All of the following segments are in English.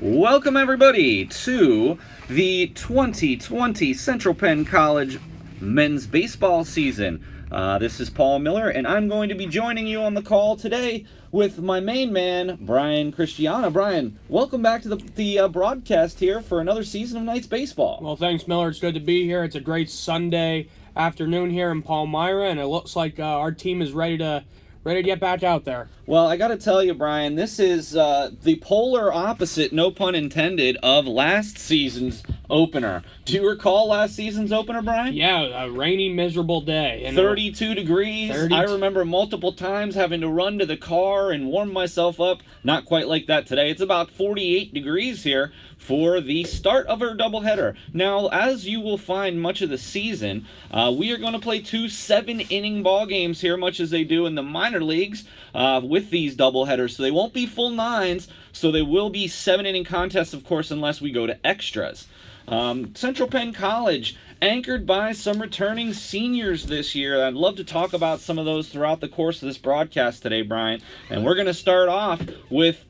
Welcome everybody to the 2020 Central Penn College men's baseball season. This is Paul Miller, and I'm going to be joining you on the call today with my main man, Brian Christiana. Brian, welcome back to the broadcast here for another season of Knights baseball. Well, thanks, Miller. It's good to be here. It's a great Sunday afternoon here in Palmyra, and it looks like our team is ready to get back out there. Well, I got to tell you, Brian, this is the polar opposite, no pun intended, of last season's opener. Do you recall last season's opener, Brian? Yeah, a rainy, miserable day. 32 degrees. I remember multiple times having to run to the car and warm myself up. Not quite like that today. It's about 48 degrees here for the start of our doubleheader. Now, as you will find much of the season, we are going to play 2 7-inning ball games here, much as they do in the minor leagues with these doubleheaders. So they won't be full 9s, so they will be 7-inning contests, of course, unless we go to extras. Central Penn College, anchored by some returning seniors this year. I'd love to talk about some of those throughout the course of this broadcast today, Brian. And we're going to start off with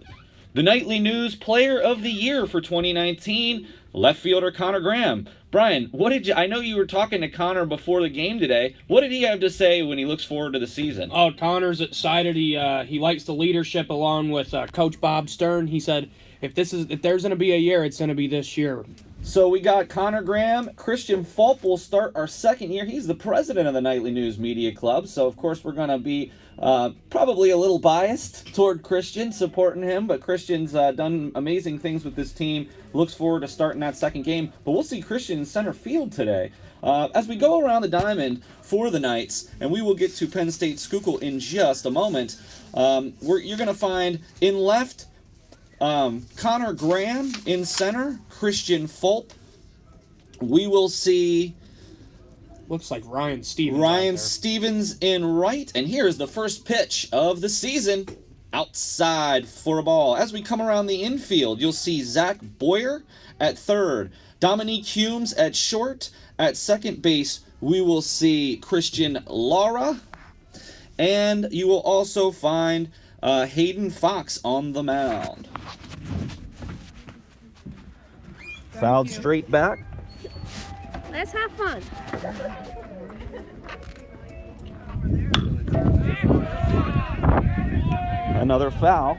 the Nightly News Player of the Year for 2019, left fielder Connor Graham. Brian, I know you were talking to Connor before the game today. What did he have to say when he looks forward to the season? Oh, Connor's excited. He likes the leadership along with Coach Bob Stern. He said, if there's going to be a year, it's going to be this year. So we got Connor Graham. Christian Fulp will start our second year. He's the president of the Nightly News Media Club, so of course we're going to be probably a little biased toward Christian, supporting him, but Christian's done amazing things with this team. Looks forward to starting that second game, but we'll see Christian in center field today. As we go around the diamond for the Knights, and we will get to Penn State Schuylkill in just a moment, you're going to find in left Connor Graham, in center Christian Fulp. We will see looks like Ryan Stevens in right, and here's the first pitch of the season, outside for a ball. As we come around the infield, you'll see Zach Boyer at third, Dominique Humes at short. At second base, we will see Christian Lara, and you will also find Hayden Fox on the mound. Fouled straight back. Let's have fun. Another foul.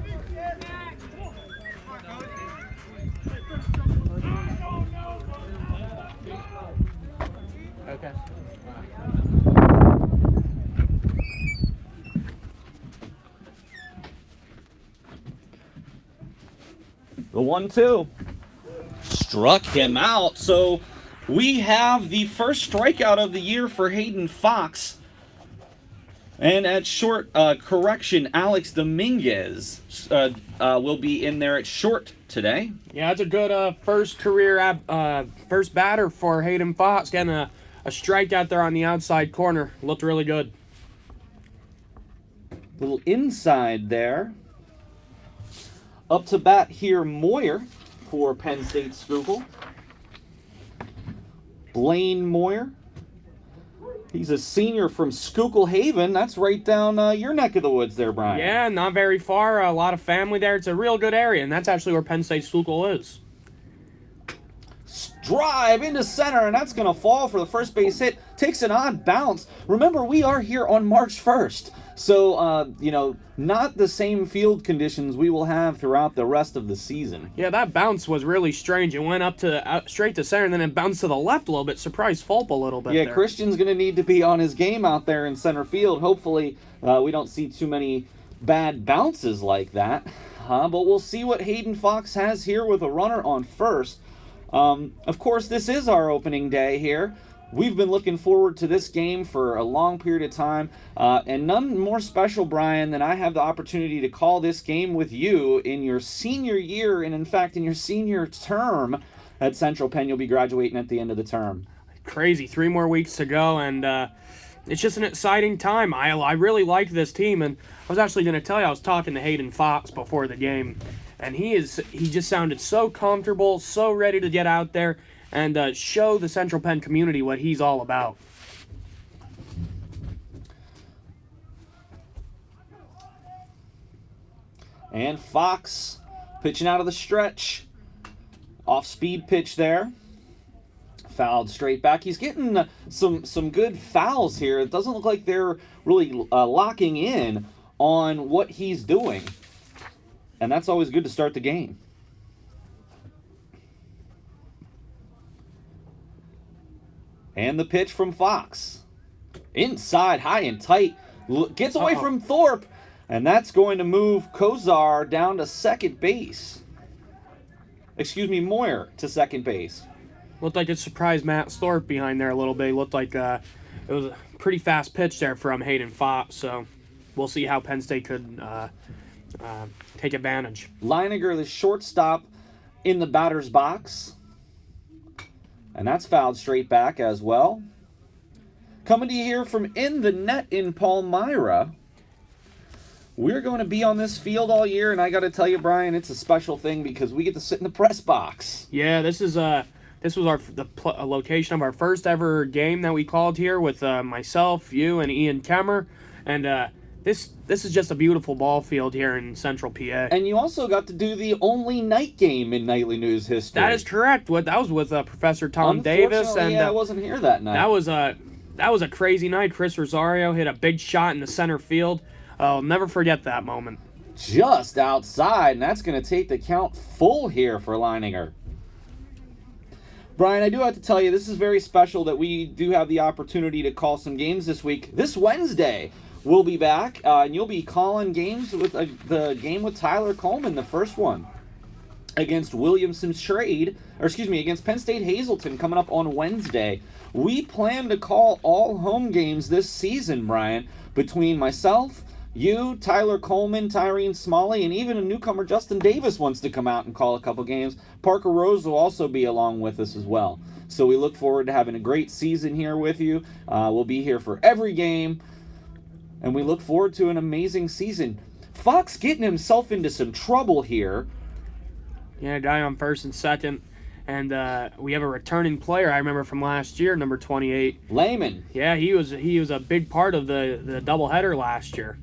Okay. The 1-2. Struck him out. So we have the first strikeout of the year for Hayden Fox. And at short, Alex Dominguez will be in there at short today. Yeah, it's a good first batter for Hayden Fox. Getting a strikeout there on the outside corner. Looked really good. Little inside there. Up to bat here, Moyer for Penn State Schuylkill. Blaine Moyer. He's a senior from Schuylkill Haven. That's right down your neck of the woods there, Brian. Yeah, not very far. A lot of family there. It's a real good area, and that's actually where Penn State Schuylkill is. Drive into center, and that's going to fall for the first base hit. Takes an odd bounce. Remember, we are here on March 1st. So, not the same field conditions we will have throughout the rest of the season. Yeah, that bounce was really strange. It went up to straight to center, and then it bounced to the left a little bit. Surprised Fulp a little bit. Yeah, there. Christian's going to need to be on his game out there in center field. Hopefully, we don't see too many bad bounces like that. But we'll see what Hayden Fox has here with a runner on first. Of course, this is our opening day here. We've been looking forward to this game for a long period of time, and none more special, Brian, than I have the opportunity to call this game with you in your senior year, and in fact, in your senior term at Central Penn. You'll be graduating at the end of the term. Crazy, 3 more weeks to go, and it's just an exciting time. I really like this team, and I was actually going to tell you, I was talking to Hayden Fox before the game, and he just sounded so comfortable, so ready to get out there and show the Central Penn community what he's all about. And Fox pitching out of the stretch. Off-speed pitch there. Fouled straight back. He's getting some good fouls here. It doesn't look like they're really locking in on what he's doing. And that's always good to start the game. And the pitch from Fox. Inside, high and tight. Gets away from Thorpe. And that's going to move Kozar down to second base. Excuse me, Moyer to second base. Looked like it surprised Matt Thorpe behind there a little bit. Looked like it was a pretty fast pitch there from Hayden Fox. So we'll see how Penn State could take advantage. Leininger, the shortstop, in the batter's box. And that's fouled straight back as well. Coming to you here from in the net in Palmyra. We're going to be on this field all year, and I got to tell you, Brian, it's a special thing because we get to sit in the press box. Yeah, this was the location of our first ever game that we called here with myself, you, and Ian Kemmer, and this is just a beautiful ball field here in Central PA. And you also got to do the only night game in Nightly News history. That is correct. That was with Professor Tom Davis, and I wasn't here that night. That was a crazy night. Chris Rosario hit a big shot in the center field. I'll never forget that moment. Just outside, and that's going to take the count full here for Leininger. Brian, I do have to tell you, this is very special that we do have the opportunity to call some games this week. This Wednesday, we'll be back, and you'll be calling games with the game with Tyler Coleman, the first one, against against Penn State Hazleton coming up on Wednesday. We plan to call all home games this season, Brian, between myself, you, Tyler Coleman, Tyrene Smalley, and even a newcomer, Justin Davis, wants to come out and call a couple games. Parker Rose will also be along with us as well. So we look forward to having a great season here with you. We'll be here for every game, and we look forward to an amazing season. Fox getting himself into some trouble here. Yeah, a guy on first and second. And we have a returning player I remember from last year, number 28. Lehman. Yeah, he was a big part of the doubleheader last year.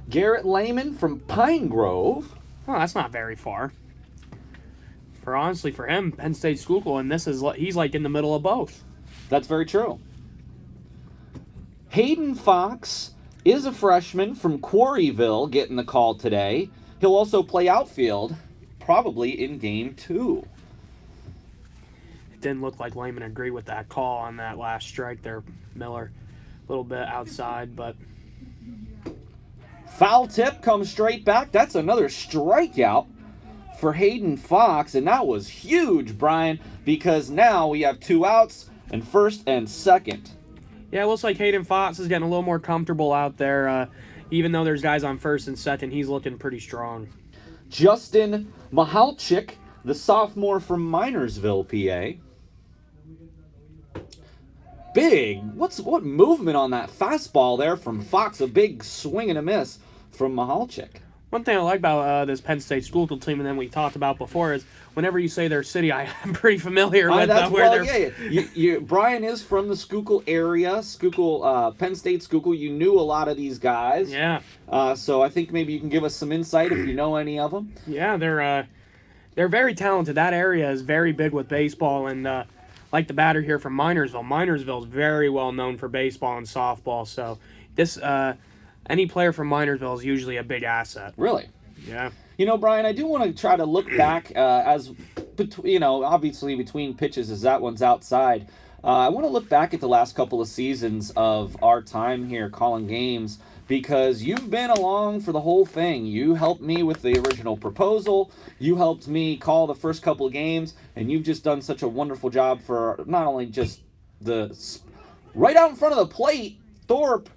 Garrett Lehman from Pine Grove. Oh, that's not very far. For him, Penn State Schuylkill, and he's like in the middle of both. That's very true. Hayden Fox is a freshman from Quarryville getting the call today. He'll also play outfield, probably in Game 2. It didn't look like Lehman agreed with that call on that last strike there, Miller. A little bit outside, but... Foul tip comes straight back. That's another strikeout for Hayden Fox, and that was huge, Brian, because now we have 2 outs and first and second. Yeah, it looks like Hayden Fox is getting a little more comfortable out there. Even though there's guys on first and second, he's looking pretty strong. Justin Mahalchik, the sophomore from Minersville, PA. What movement on that fastball there from Fox? A big swing and a miss from Mahalchik. One thing I like about this Penn State Schuylkill team, and then we talked about before, is whenever you say their city, I'm pretty familiar with where they're. Brian is from the Schuylkill area, Penn State Schuylkill. You knew a lot of these guys. Yeah. So I think maybe you can give us some insight if you know any of them. Yeah, they're very talented. That area is very big with baseball, and like the batter here from Minersville. Minersville is very well known for baseball and softball. So this any player from Minersville is usually a big asset. Really? Yeah. You know, Brian, I do want to try to look back obviously between pitches as that one's outside. I want to look back at the last couple of seasons of our time here calling games because you've been along for the whole thing. You helped me with the original proposal. You helped me call the first couple of games, and you've just done such a wonderful job for not only just right out in front of the plate, Thorpe.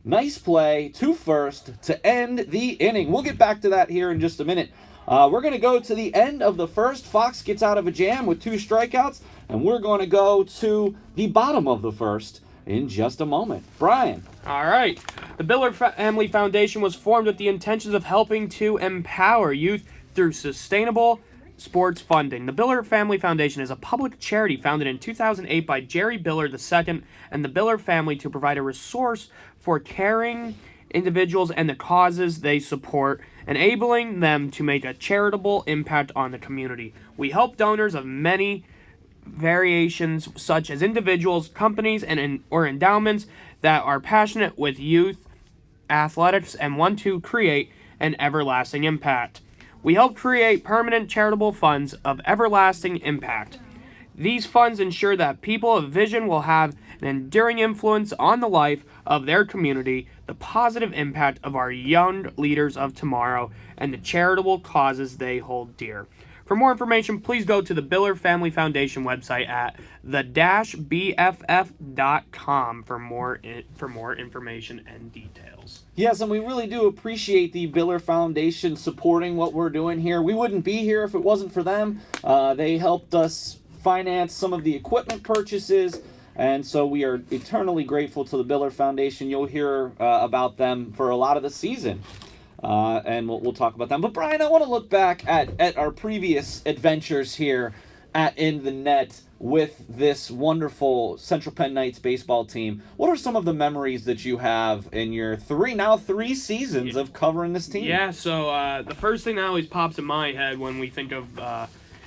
Nice play to first to end the inning. We'll get back to that here in just a minute. We're going to go to the end of the first. Fox gets out of a jam with 2 strikeouts, and we're going to go to the bottom of the first in just a moment. Brian. All right. The Biller Family Foundation was formed with the intentions of helping to empower youth through sustainable sports funding. The Biller Family Foundation is a public charity founded in 2008 by Jerry Biller II and the Biller family to provide a resource for caring individuals and the causes they support, enabling them to make a charitable impact on the community. We help donors of many variations, such as individuals, companies, or endowments that are passionate with youth athletics and want to create an everlasting impact. We help create permanent charitable funds of everlasting impact. These funds ensure that people of vision will have an enduring influence on the life of their community, the positive impact of our young leaders of tomorrow, and the charitable causes they hold dear. For more information, please go to the Biller Family Foundation website at the-bff.com for more information and details. Yes, and we really do appreciate the Biller Foundation supporting what we're doing here. We wouldn't be here if it wasn't for them. They helped us finance some of the equipment purchases, and so we are eternally grateful to the Biller Foundation. You'll hear about them for a lot of the season. And we'll talk about them. But Brian, I want to look back at our previous adventures here at In the Net with this wonderful Central Penn Knights baseball team. What are some of the memories that you have in your three seasons of covering this team? Yeah, so the first thing that always pops in my head when we think of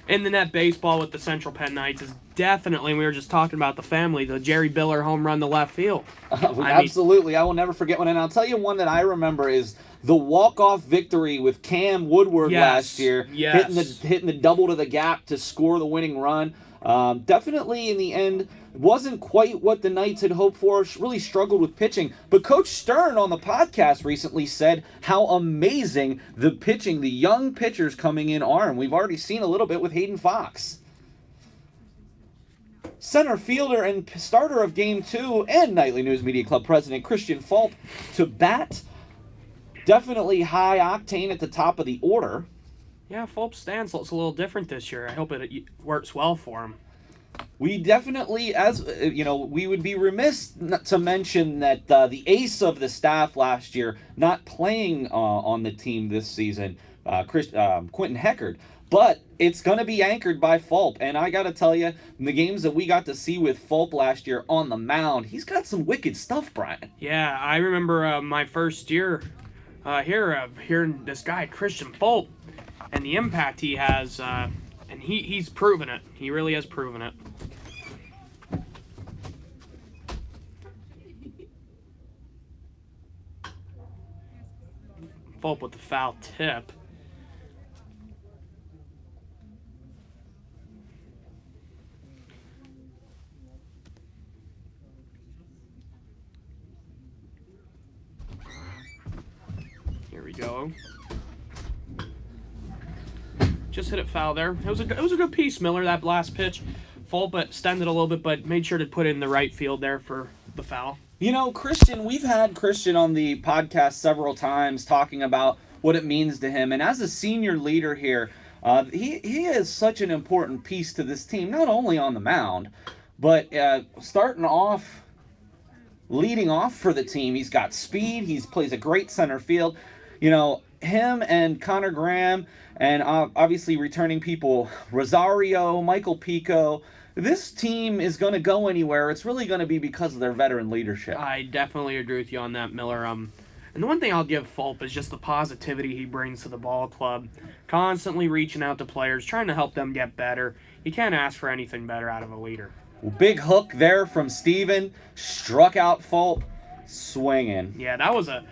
In the Net baseball with the Central Penn Knights is definitely, we were just talking about the family, the Jerry Biller home run to left field. Absolutely. I will never forget one. And I'll tell you one that I remember is the walk-off victory with Cam Woodward last year, hitting the double to the gap to score the winning run. Definitely in the end wasn't quite what the Knights had hoped for. Really struggled with pitching. But Coach Stern on the podcast recently said how amazing the pitching, the young pitchers coming in are. And we've already seen a little bit with Hayden Fox. Center fielder and starter of Game 2 and Nightly News Media Club president Christian Fulp to bat. Definitely high octane at the top of the order. Yeah, Fulp's stance looks a little different this year. I hope it works well for him. We definitely, as you know, we would be remiss not to mention that the ace of the staff last year not playing on the team this season, Quentin Heckard. But it's going to be anchored by Fulp. And I got to tell you, in the games that we got to see with Fulp last year on the mound, he's got some wicked stuff, Brian. Yeah, I remember my first year hearing this guy, Christian Fulp, and the impact he has. And he's proven it. He really has proven it. Fulp with the foul tip. Here we go. Just hit it foul there. It was a good piece, Miller, that last pitch. Fulp extended a little bit, but made sure to put it in the right field there for the foul. You know, Christian, we've had Christian on the podcast several times talking about what it means to him. And as a senior leader here, he is such an important piece to this team, not only on the mound, but leading off for the team. He's got speed. He plays a great center field. You know, him and Connor Graham and obviously returning people, Rosario, Michael Pico. This team is going to go anywhere. It's really going to be because of their veteran leadership. I definitely agree with you on that, Miller. And the one thing I'll give Fulp is just the positivity he brings to the ball club. Constantly reaching out to players, trying to help them get better. You can't ask for anything better out of a leader. Well, big hook there from Steven. Struck out Fulp, swinging. Yeah, that was a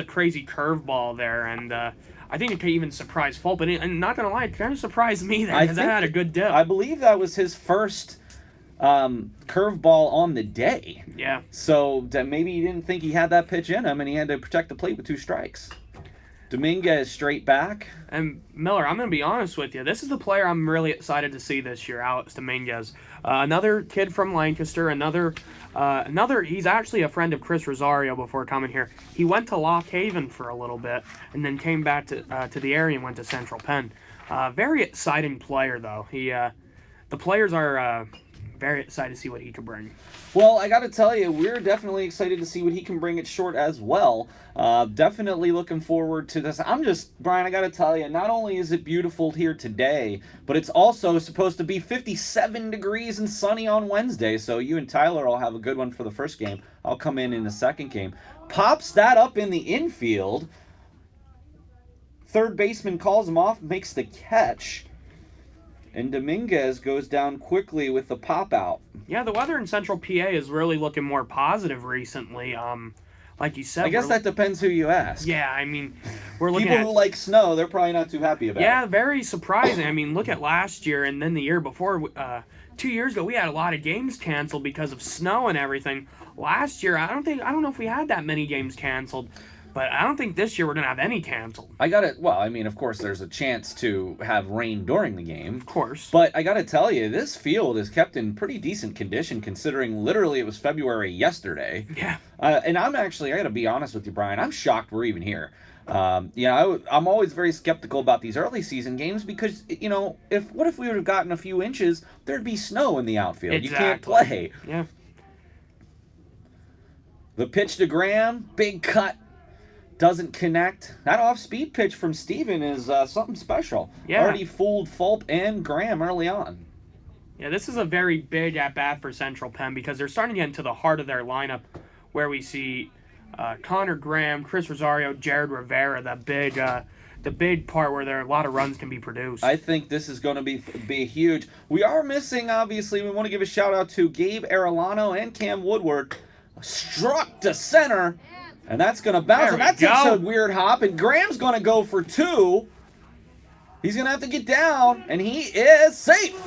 crazy curveball there, and I think it could even surprise Fulp. And not going to lie, it kind of surprised me there because that had a good dip. I believe that was his first curveball on the day. Yeah. So maybe he didn't think he had that pitch in him, and he had to protect the plate with 2 strikes. Dominguez straight back. And Miller, I'm going to be honest with you. This is the player I'm really excited to see this year, Alex Dominguez. Another kid from Lancaster, another. He's actually a friend of Chris Rosario before coming here. He went to Lock Haven for a little bit and then came back to the area and went to Central Penn. Very exciting player, though. The players are very excited to see what he can bring. Well, I got to tell you, we're definitely excited to see what he can bring at short as well. Definitely looking forward to this. Brian, I got to tell you, not only is it beautiful here today, but it's also supposed to be 57 degrees and sunny on Wednesday. So you and Tyler will have a good one for the first game. I'll come in the second game. Pops that up in the infield. Third baseman calls him off, makes the catch. And Dominguez goes down quickly with the pop out. Yeah, the weather in Central PA is really looking more positive recently. Like you said, I guess that depends who you ask. Yeah, I mean, we're looking People who like snow, they're probably not too happy about it. Yeah, very surprising. I mean, look at last year and then the year before. 2 years ago, we had a lot of games canceled because of snow and everything. Last year, I don't know if we had that many games canceled. But I don't think this year we're going to have any canceled. Well, I mean, of course, there's a chance to have rain during the game. Of course. But I got to tell you, this field is kept in pretty decent condition considering literally it was February yesterday. Yeah. And I got to be honest with you, Brian, I'm shocked we're even here. I'm always very skeptical about these early season games because, what if we would have gotten a few inches, there'd be snow in the outfield. Exactly. You can't play. Yeah. The pitch to Graham, big cut. Doesn't connect. That off-speed pitch from Steven is something special. Yeah. Already fooled Fulp and Graham early on. Yeah, this is a very big at-bat for Central Penn because they're starting to get into the heart of their lineup where we see Connor Graham, Chris Rosario, Jared Rivera, the big part where a lot of runs can be produced. I think this is going to be huge. We are missing, obviously, we want to give a shout-out to Gabe Arellano and Cam Woodward. Struck to center. And that's going to bounce. And that takes a weird hop. And Graham's going to go for two. He's going to have to get down. And he is safe.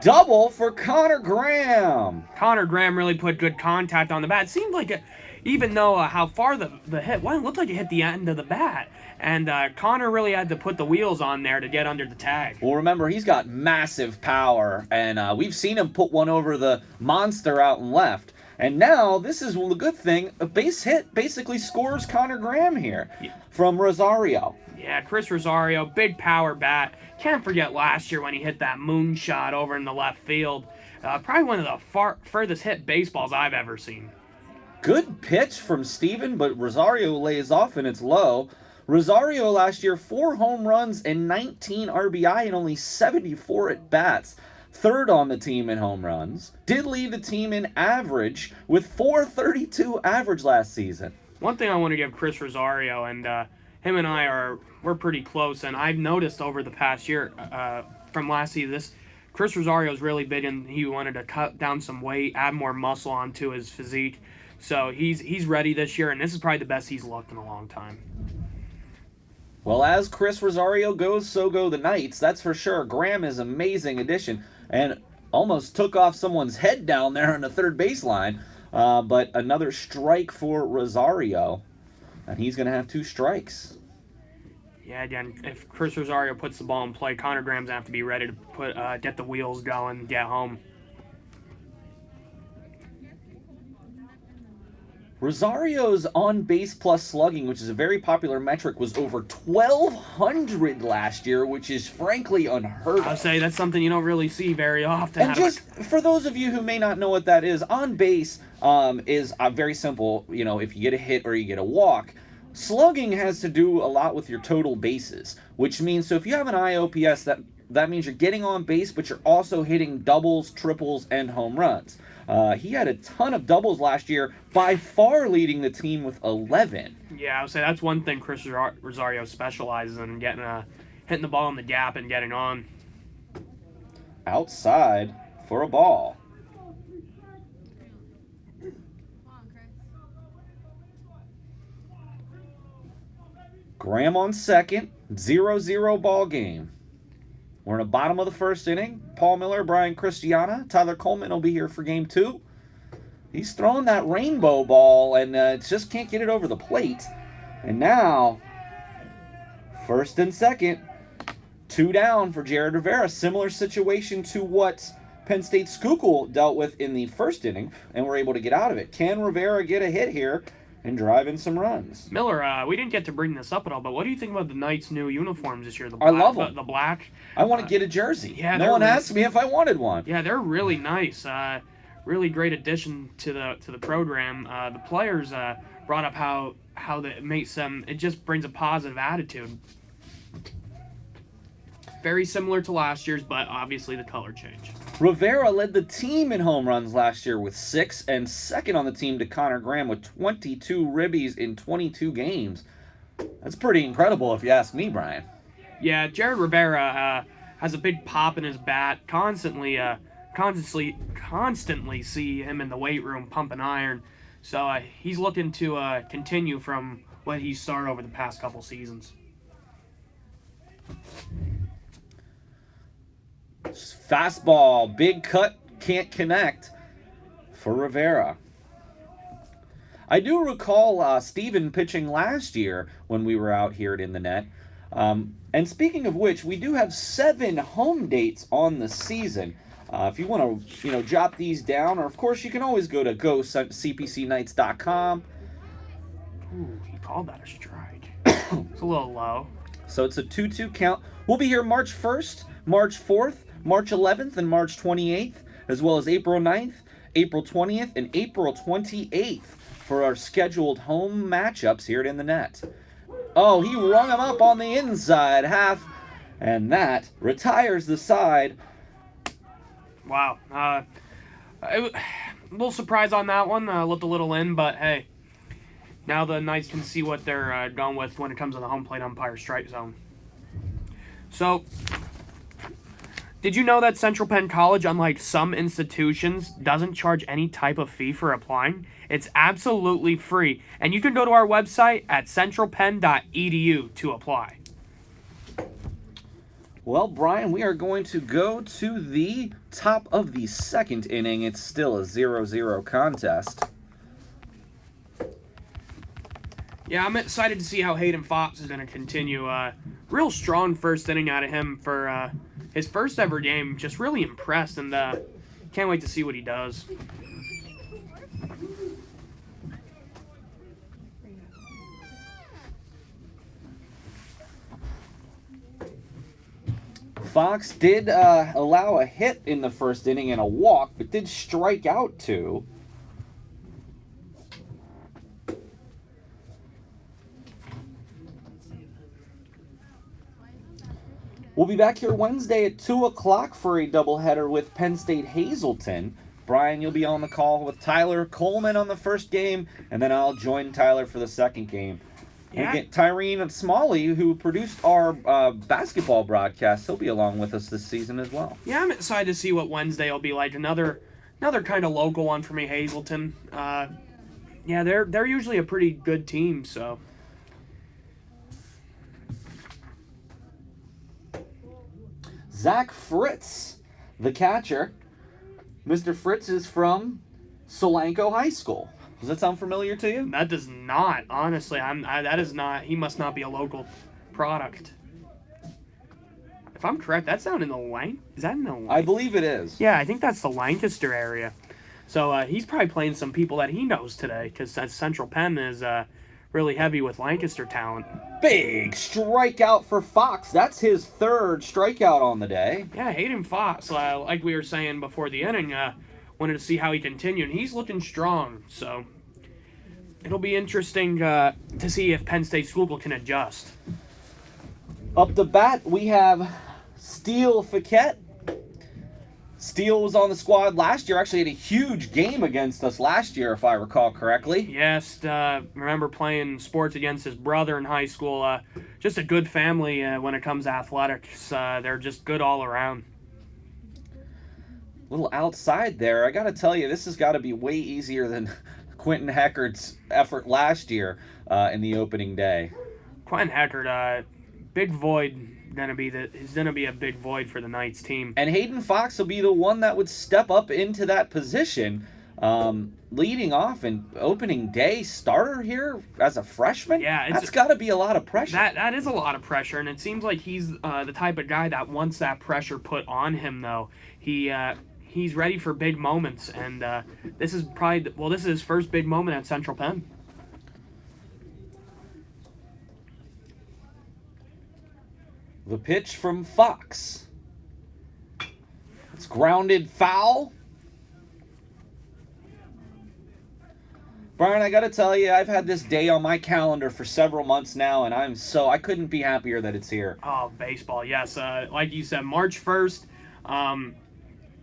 Double for Connor Graham. Connor Graham really put good contact on the bat. It seemed like, even though how far the hit went, it looked like it hit the end of the bat. And Connor really had to put the wheels on there to get under the tag. Well, remember, he's got massive power. And we've seen him put one over the monster out and left. And now, this is the good thing, a base hit basically scores Connor Graham here from Rosario. Yeah, Chris Rosario, big power bat. Can't forget last year when he hit that moonshot over in the left field. Probably one of the furthest hit baseballs I've ever seen. Good pitch from Steven, but Rosario lays off and it's low. Rosario last year, 4 home runs and 19 RBI and only 74 at-bats. Third on the team in home runs. Did lead the team in average with 432 average last season. One thing I want to give Chris Rosario, and him and we're pretty close, and I've noticed over the past year from last season, Chris Rosario's really big and he wanted to cut down some weight, add more muscle onto his physique. So he's ready this year, and this is probably the best he's looked in a long time. Well, as Chris Rosario goes, so go the Knights. That's for sure. Graham is an amazing addition. And almost took off someone's head down there on the third baseline. But another strike for Rosario. And he's going to have 2 strikes. Yeah, again, if Chris Rosario puts the ball in play, Connor Graham's going to have to be ready to get the wheels going, get home. Rosario's on-base plus slugging, which is a very popular metric, was over 1,200 last year, which is frankly unheard of. I'll say that's something you don't really see very often. And just for those of you who may not know what that is, on-base is very simple. If you get a hit or you get a walk, slugging has to do a lot with your total bases, which means, so if you have an IOPS, that means you're getting on base, but you're also hitting doubles, triples, and home runs. He had a ton of doubles last year, by far leading the team with 11. Yeah, I would say that's one thing Chris Rosario specializes in, hitting the ball in the gap and getting on. Outside for a ball. Graham on second, 0-0 ball game. We're in the bottom of the first inning. Paul Miller, Brian Christiana, Tyler Coleman will be here for game 2. He's throwing that rainbow ball and just can't get it over the plate. And now, first and second, 2 down for Jared Rivera. Similar situation to what Penn State Schuylkill dealt with in the first inning, and were able to get out of it. Can Rivera get a hit here? and drive in some runs. Miller, we didn't get to bring this up at all, but what do you think about the Knights' new uniforms this year? The I love them. The black. I want to get a jersey. Yeah, no one asked me if I wanted one. Yeah, they're really nice. Really great addition to the program. The players brought up how that it makes them. It just brings a positive attitude. Very similar to last year's, but obviously the color change. Rivera led the team in home runs last year with 6, and second on the team to Connor Graham with 22 ribbies in 22 games. That's pretty incredible if you ask me, Brian. Yeah, Jared Rivera has a big pop in his bat. Constantly see him in the weight room pumping iron. So he's looking to continue from what he started over the past couple seasons. Fastball, big cut, can't connect for Rivera. I do recall Steven pitching last year when we were out here at In the Net. And speaking of which, we do have 7 home dates on the season. If you want to, jot these down, or of course you can always go to cpcknights.com. Ooh, he called that a strike. It's a little low. So it's a 2-2 count. We'll be here March 1st, March 4th, March 11th, and March 28th, as well as April 9th, April 20th, and April 28th for our scheduled home matchups here at In the Net. Oh, he rung him up on the inside half, and that retires the side. Wow. A little surprise on that one. Looked a little in, but hey, now the Knights can see what they're going with when it comes to the home plate umpire strike zone. So, did you know that Central Penn College, unlike some institutions, doesn't charge any type of fee for applying? It's absolutely free, and you can go to our website at centralpenn.edu to apply. Well, Brian, we are going to go to the top of the second inning. It's still a 0-0 contest. Yeah, I'm excited to see how Hayden Fox is going to continue. Real strong first inning out of him for his first ever game. Just really impressed, and can't wait to see what he does. Fox did allow a hit in the first inning and a walk, but did strike out 2. We'll be back here Wednesday at 2 o'clock for a doubleheader with Penn State Hazleton. Brian, you'll be on the call with Tyler Coleman on the first game, and then I'll join Tyler for the second game. Yeah. We'll get Tyrene Smalley, who produced our basketball broadcast. He'll be along with us this season as well. Yeah, I'm excited to see what Wednesday will be like. Another kind of local one for me, Hazleton. Yeah, they're usually a pretty good team, so. Zach Fritz, the catcher. Mr. Fritz is from Solanco High School. Does that sound familiar to you? That does not, honestly. That is not. He must not be a local product. If I'm correct, that's down in the Is that in the I believe it is. Yeah, I think that's the Lancaster area. So he's probably playing some people that he knows today, because Central Penn is really heavy with Lancaster talent. Big strikeout for Fox. That's his 3rd strikeout on the day. Yeah, Hayden Fox, like we were saying before the inning, wanted to see how he continued. He's looking strong, so it'll be interesting to see if Penn State Schuylkill can adjust. Up the bat, we have Steele Fiquette. Steele was on the squad last year. Actually had a huge game against us last year, if I recall correctly. Yes, remember playing sports against his brother in high school. Just a good family when it comes to athletics. They're just good all around. Little outside there. I got to tell you, this has got to be way easier than Quentin Heckard's effort last year in the opening day. Quentin Heckard, big void. Is gonna be a big void for the Knights team. And Hayden Fox will be the one that would step up into that position, leading off an opening day starter here as a freshman. Yeah, that's got to be a lot of pressure. That is a lot of pressure, and it seems like he's the type of guy that wants that pressure put on him. Though he's ready for big moments, and this is his first big moment at Central Penn. The pitch from Fox. It's grounded foul. Brian, I got to tell you, I've had this day on my calendar for several months now, and I couldn't be happier that it's here. Oh, baseball, yes. Like you said, March 1st,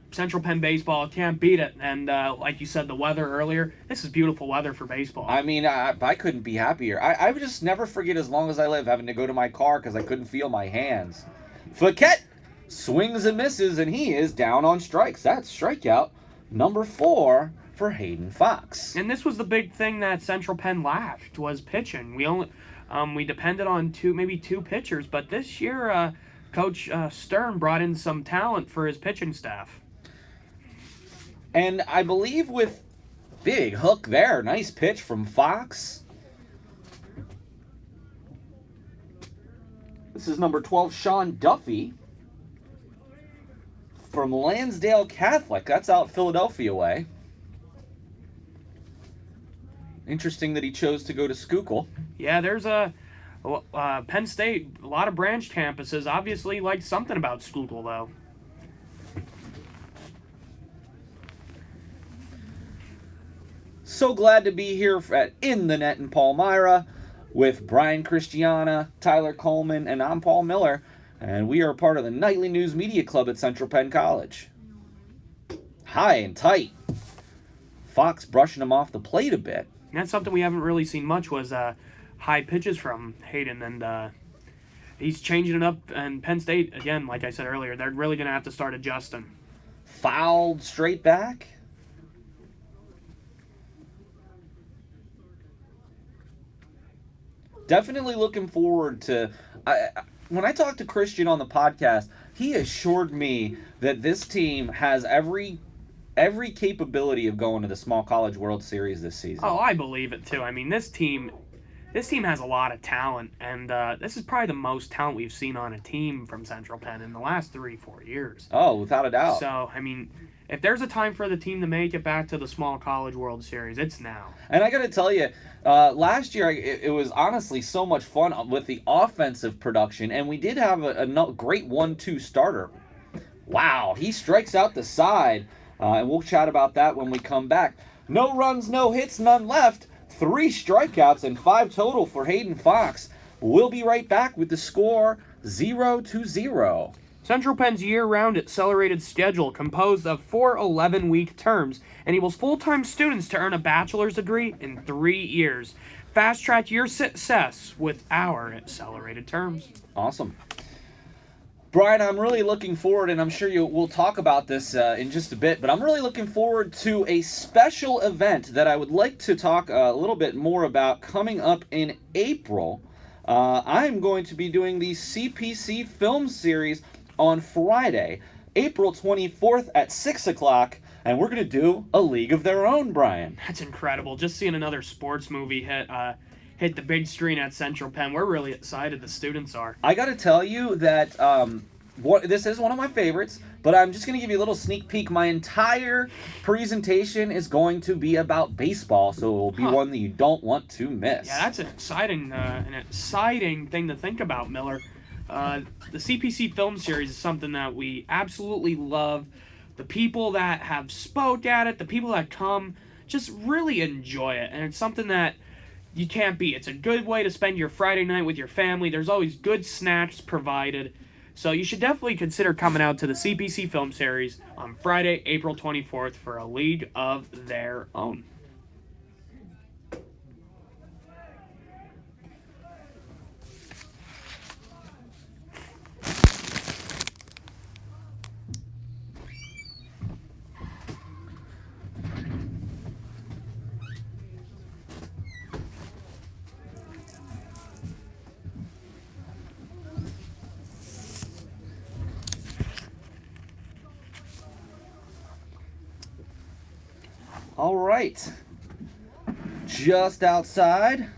Central Penn baseball, can't beat it. And like you said, the weather earlier, this is beautiful weather for baseball. I mean, I couldn't be happier. I would just never forget as long as I live having to go to my car because I couldn't feel my hands. Fouquet swings and misses, and he is down on strikes. That's strikeout number 4 for Hayden Fox. And this was the big thing that Central Penn lacked, was pitching. We depended on maybe two pitchers, but this year Coach Stern brought in some talent for his pitching staff. And I believe with big hook there, nice pitch from Fox. This is number 12, Sean Duffy from Lansdale Catholic. That's out Philadelphia way. Interesting that he chose to go to Schuylkill. Yeah, there's Penn State, a lot of branch campuses. Obviously like something about Schuylkill, though. So glad to be here at In the Net in Palmyra with Brian Christiana, Tyler Coleman, and I'm Paul Miller. And we are part of the Nightly News Media Club at Central Penn College. High and tight. Fox brushing him off the plate a bit. And that's something we haven't really seen much, was high pitches from Hayden, and he's changing it up. And Penn State, again, like I said earlier, they're really going to have to start adjusting. Fouled straight back. Definitely looking forward to... when I talked to Christian on the podcast, he assured me that this team has every capability of going to the Small College World Series this season. Oh, I believe it too. I mean, this team has a lot of talent, and this is probably the most talent we've seen on a team from Central Penn in the last 3-4 years. Oh, without a doubt. So, I mean, if there's a time for the team to make it back to the Small College World Series, it's now. And I got to tell you, last year it was honestly so much fun with the offensive production, and we did have a great 1-2 starter. Wow, he strikes out the side. And we'll chat about that when we come back. No runs, no hits, none left. 3 strikeouts and 5 total for Hayden Fox. We'll be right back with the score 0-0. Central Penn's year-round accelerated schedule composed of 4 11-week terms enables full-time students to earn a bachelor's degree in 3 years. Fast-track your success with our accelerated terms. Awesome. Brian, I'm really looking forward, and I'm sure we'll talk about this in just a bit, but I'm really looking forward to a special event that I would like to talk a little bit more about coming up in April. I'm going to be doing the CPC film series on Friday, April 24th at 6 o'clock, and we're going to do A League of Their Own, Brian. That's incredible. Just seeing another sports movie hit the big screen at Central Penn. We're really excited, the students are. I got to tell you that this is one of my favorites, but I'm just going to give you a little sneak peek. My entire presentation is going to be about baseball, so it will be one that you don't want to miss. Yeah, that's an exciting thing to think about, Miller. The CPC film series is something that we absolutely love. The people that have spoke at it, the people that come, just really enjoy it, and it's something that you can't beat. It's a good way to spend your Friday night with your family. There's always good snacks provided. So you should definitely consider coming out to the CPC film series on Friday, April 24th for A League of Their Own. All right, just outside.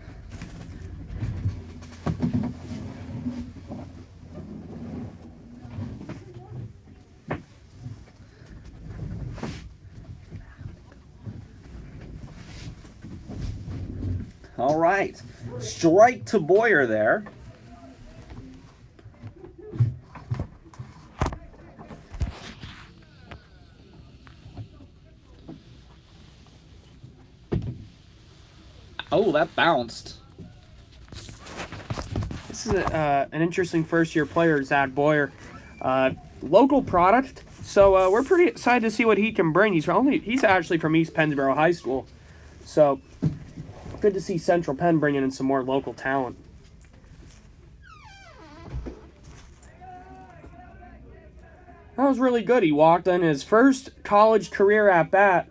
All right, strike to Boyer there. Oh, that bounced. This is an interesting first-year player, Zach Boyer. Local product, so we're pretty excited to see what he can bring. He's actually from East Pennsboro High School, so good to see Central Penn bringing in some more local talent. That was really good. He walked in his first college career at bat,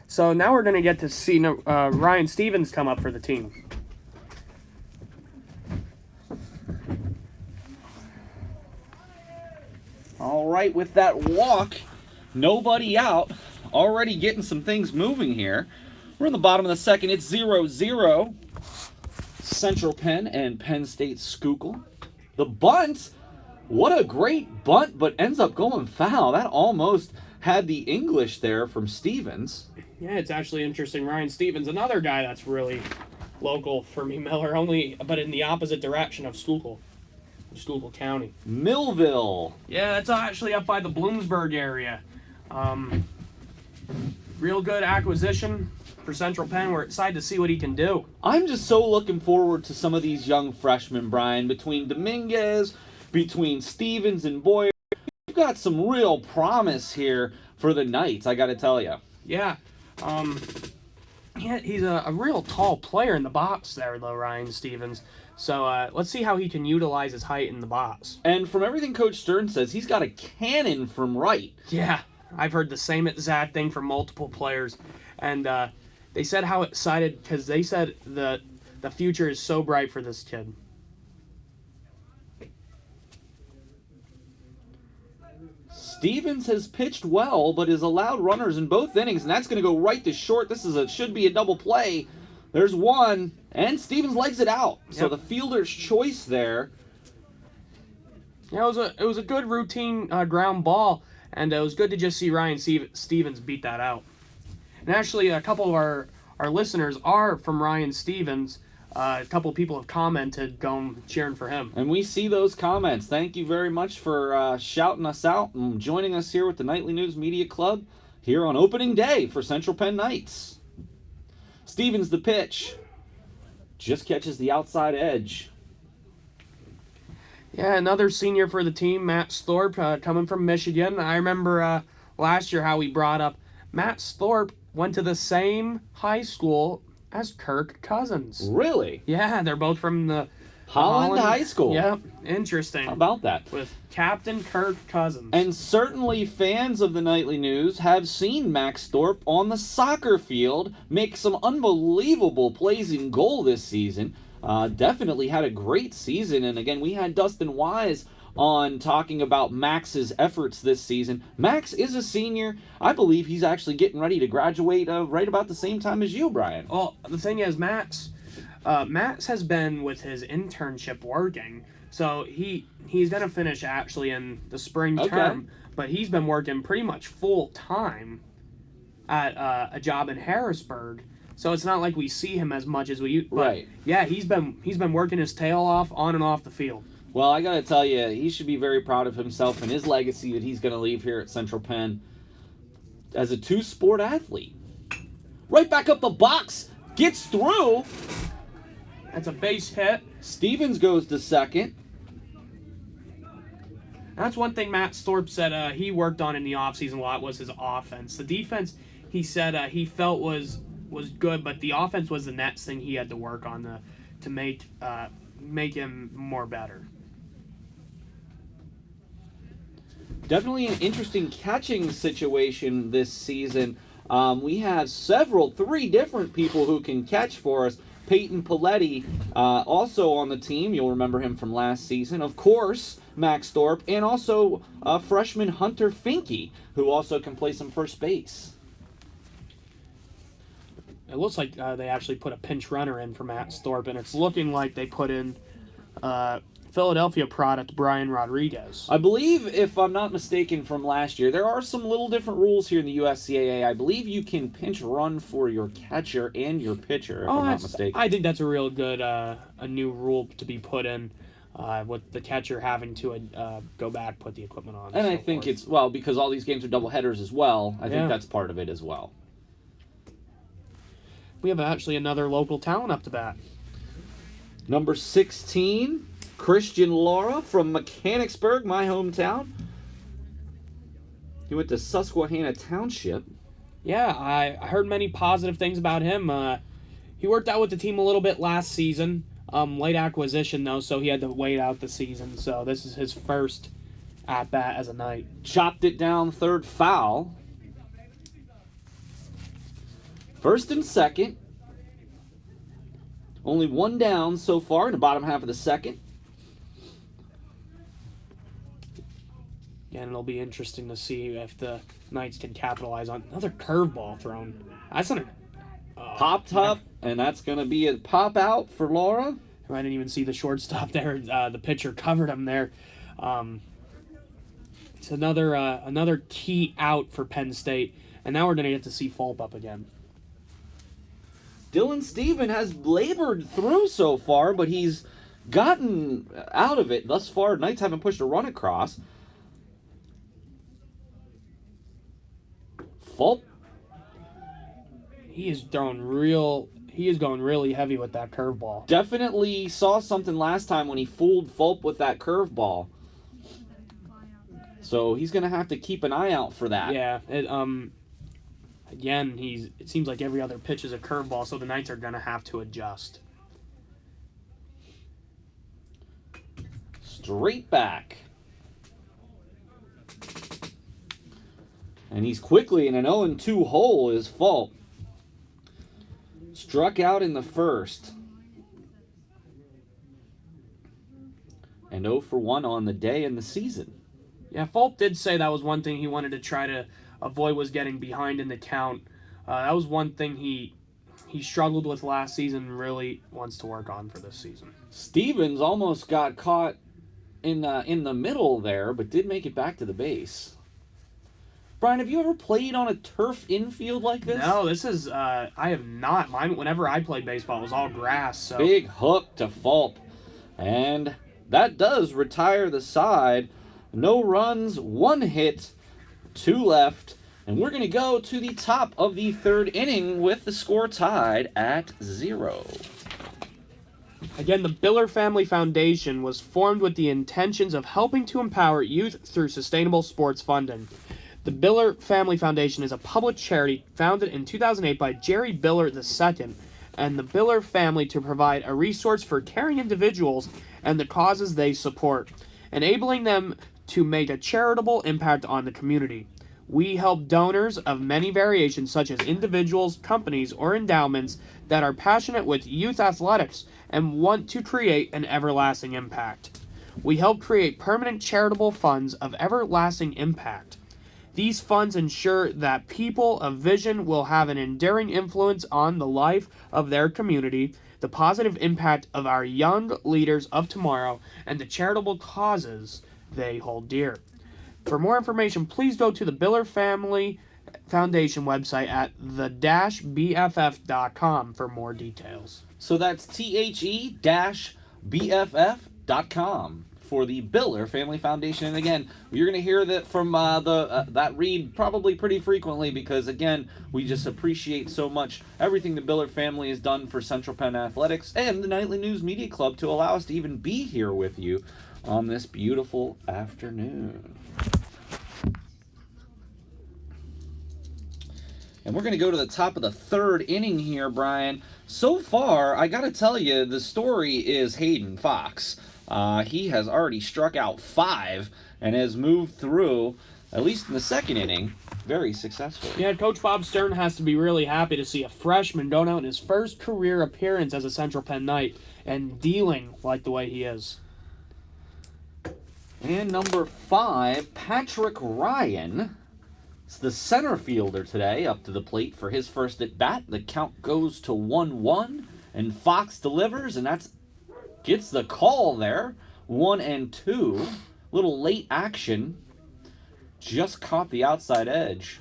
so now we're going to get to see Ryan Stevens come up for the team. All right, with that walk, nobody out, already getting some things moving here. We're in the bottom of the second. It's 0-0. Central Penn and Penn State Schuylkill. The bunt, what a great bunt, but ends up going foul. That almost had the English there from Stevens. Yeah, it's actually interesting. Ryan Stevens, another guy that's really local for me, Miller, but in the opposite direction of Schuylkill County. Millville. Yeah, that's actually up by the Bloomsburg area. Real good acquisition for Central Penn. We're excited to see what he can do. I'm just so looking forward to some of these young freshmen, Brian. Between Dominguez, between Stevens and Boyer, we've got some real promise here for the Knights, I got to tell you. Yeah. He's a real tall player in the box there, though, Ryan Stevens. So let's see how he can utilize his height in the box. And from everything Coach Stern says, he's got a cannon from right. Yeah, I've heard the same exact thing from multiple players. And they said how excited, because they said the future is so bright for this kid. Stevens has pitched well, but has allowed runners in both innings, and that's going to go right to short. This should be a double play. There's one, and Stevens legs it out. Yep. So the fielder's choice there. Yeah, it was a good routine ground ball, and it was good to just see Ryan Stevens beat that out. And actually, a couple of our listeners are from Ryan Stevens. A couple of people have commented, going cheering for him. And we see those comments. Thank you very much for shouting us out and joining us here with the Nightly News Media Club here on opening day for Central Penn Knights. Stevens the pitch. Just catches the outside edge. Yeah, another senior for the team, Matt Thorpe, coming from Michigan. I remember last year how we brought up Matt Thorpe went to the same high school as Kirk Cousins. Really? Yeah, they're both from the Holland High School. Yep, interesting. How about that? With Captain Kirk Cousins. And certainly fans of the Nightly News have seen Max Thorpe on the soccer field make some unbelievable plays in goal this season. Definitely had a great season. And again, we had Dustin Wise on talking about Max's efforts this season. Max is a senior. I believe he's actually getting ready to graduate right about the same time as you, Brian. Well, the thing is, Max has been with his internship working, so he's going to finish actually in the spring term, but he's been working pretty much full time at a job in Harrisburg. So it's not like we see him as much as we used. Right. Yeah, he's been working his tail off on and off the field. Well, I got to tell you, he should be very proud of himself and his legacy that he's going to leave here at Central Penn as a two-sport athlete. Right back up the box, gets through. That's a base hit. Stevens goes to second. That's one thing Matt Thorpe said he worked on in the offseason a lot was his offense. The defense, he said he felt was good, but the offense was the next thing he had to work on to make him more better. Definitely an interesting catching situation this season. We have three different people who can catch for us. Peyton Paletti, also on the team. You'll remember him from last season. Of course, Max Thorpe, and also freshman Hunter Finke, who also can play some first base. It looks like they actually put a pinch runner in for Matt Thorpe, and it's looking like they put in Philadelphia product Brian Rodriguez. I believe, if I'm not mistaken from last year, there are some little different rules here in the USCAA. I believe you can pinch run for your catcher and your pitcher, if I'm not mistaken. I think that's a real good a new rule to be put in, with the catcher having to go back, put the equipment on. And I think it's, because all these games are doubleheaders as well, I think that's part of it as well. we have actually another local talent up to bat. Number 16, Christian Laura from Mechanicsburg, my hometown. He went to Susquehanna Township. Yeah, I heard many positive things about him. He worked out with the team a little bit last season. Late acquisition, though, so he had to wait out the season. So this is his first at-bat as a Knight. Chopped it down, third foul. First and second. Only one down so far in the bottom half of the second. And it'll be interesting to see if the Knights can capitalize on another curveball thrown. That's an popped up, and that's going to be a pop out for Laura. I didn't even see the shortstop there. The pitcher covered him there. It's another key out for Penn State, and now we're going to get to see Fulp up again. Dylan Stephen has labored through so far, but he's gotten out of it thus far. Knights haven't pushed a run across. Fulp. He is going really heavy with that curveball. Definitely saw something last time when he fooled Fulp with that curveball. So he's going to have to keep an eye out for that. Yeah. Again, it seems like every other pitch is a curveball, so the Knights are going to have to adjust. Straight back. And he's quickly in an 0-2 hole is Fulp. Struck out in the first. And 0 for 1 on the day and the season. Yeah, Fulp did say that was one thing he wanted to try to avoid was getting behind in the count. That was one thing he struggled with last season and really wants to work on for this season. Stevens almost got caught in the middle there, but did make it back to the base. Brian, have you ever played on a turf infield like this? No, this is, I have not. Mine, whenever I played baseball, it was all grass. So. Big hook to Fulp. And that does retire the side. No runs, 1 hit, 2 left. And we're going to go to the top of the third inning with the score tied at 0. Again, the Biller Family Foundation was formed with the intentions of helping to empower youth through sustainable sports funding. The Biller Family Foundation is a public charity founded in 2008 by Jerry Biller II and the Biller family to provide a resource for caring individuals and the causes they support, enabling them to make a charitable impact on the community. We help donors of many variations, such as individuals, companies, or endowments that are passionate with youth athletics and want to create an everlasting impact. We help create permanent charitable funds of everlasting impact. These funds ensure that people of vision will have an enduring influence on the life of their community, the positive impact of our young leaders of tomorrow, and the charitable causes they hold dear. For more information, please go to the Biller Family Foundation website at the-bff.com for more details. So that's the-bff.com for the Biller Family Foundation. And again, you're going to hear that from that read probably pretty frequently because, again, we just appreciate so much everything the Biller family has done for Central Penn Athletics and the Nightly News Media Club to allow us to even be here with you on this beautiful afternoon. And we're going to go to the top of the third inning here, Brian. So far, I got to tell you, the story is Hayden Fox. He has already struck out 5 and has moved through, at least in the second inning, very successfully. Yeah, Coach Bob Stern has to be really happy to see a freshman going out in his first career appearance as a Central Penn Knight and dealing like the way he is. And number 5, Patrick Ryan. It's the center fielder today, up to the plate for his first at-bat. The count goes to 1-1, and Fox delivers, and gets the call there. 1-2. Little late action. Just caught the outside edge.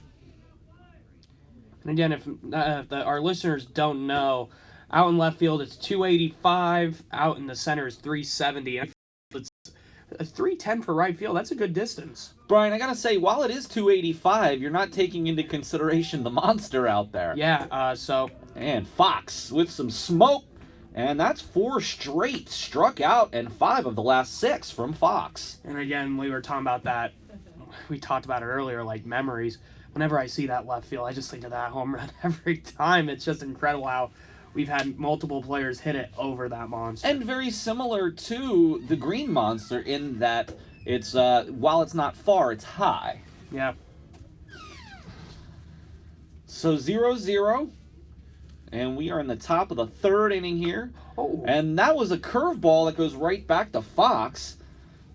And again, if our listeners don't know, out in left field it's 285, out in the center is 370. A 310 for right field, that's a good distance. Brian, I gotta say, while it is 285, you're not taking into consideration the monster out there. Yeah, And Fox with some smoke, and that's 4 straight struck out, and 5 of the last 6 from Fox. And again, we were talking about that. We talked about it earlier, like memories. Whenever I see that left field, I just think of that home run every time. It's just incredible how we've had multiple players hit it over that monster. And very similar to the green monster in that it's, while it's not far, it's high. Yeah. So 0-0. And we are in the top of the 3rd inning here. Oh. And that was a curveball that goes right back to Fox.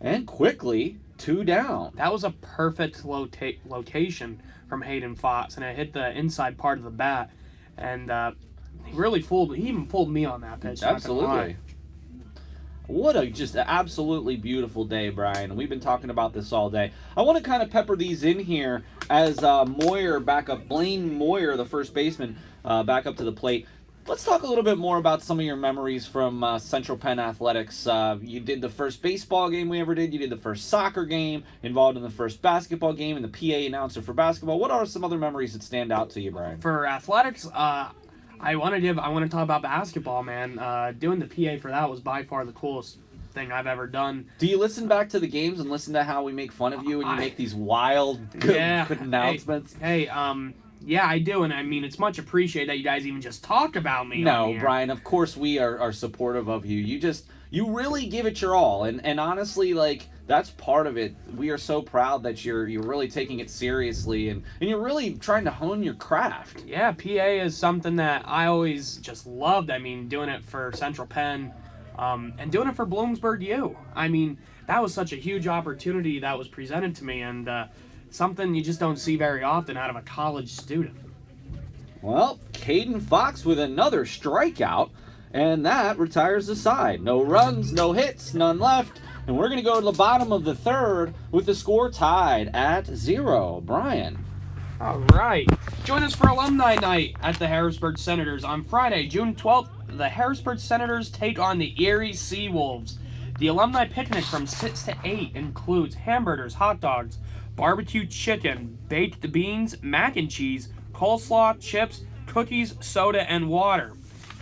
And quickly, 2 down. That was a perfect location from Hayden Fox, and it hit the inside part of the bat. And he even fooled me on that pitch. Absolutely. What a just absolutely beautiful day, Brian. We've been talking about this all day. I want to kind of pepper these in here as Blaine Moyer, the first baseman, back up to the plate. Let's talk a little bit more about some of your memories from Central Penn Athletics. You did the first baseball game we ever did. You did the first soccer game, involved in the first basketball game, and the PA announcer for basketball. What are some other memories that stand out to you, Brian? For athletics, I want to talk about basketball, man. Doing the PA for that was by far the coolest thing I've ever done. Do you listen back to the games and listen to how we make fun of you and you make these wild good announcements? Yeah, I do, and I mean, it's much appreciated that you guys even just talk about me. No, Brian, of course we are supportive of you. You really give it your all, and honestly, like, that's part of it. We are so proud that you're really taking it seriously, and you're really trying to hone your craft. Yeah, PA is something that I always just loved. I mean, doing it for Central Penn, and doing it for Bloomsburg U. I mean, that was such a huge opportunity that was presented to me, and something you just don't see very often out of a college student. Well, Hayden Fox with another strikeout, and that retires the side. No runs, no hits, none left, and we're going to go to the bottom of the 3rd with the score tied at 0. Brian. All right. Join us for Alumni Night at the Harrisburg Senators on Friday, June 12th. The Harrisburg Senators take on the Erie Seawolves. The alumni picnic from 6 to 8 includes hamburgers, hot dogs, barbecue chicken, baked beans, mac and cheese, coleslaw, chips, cookies, soda, and water.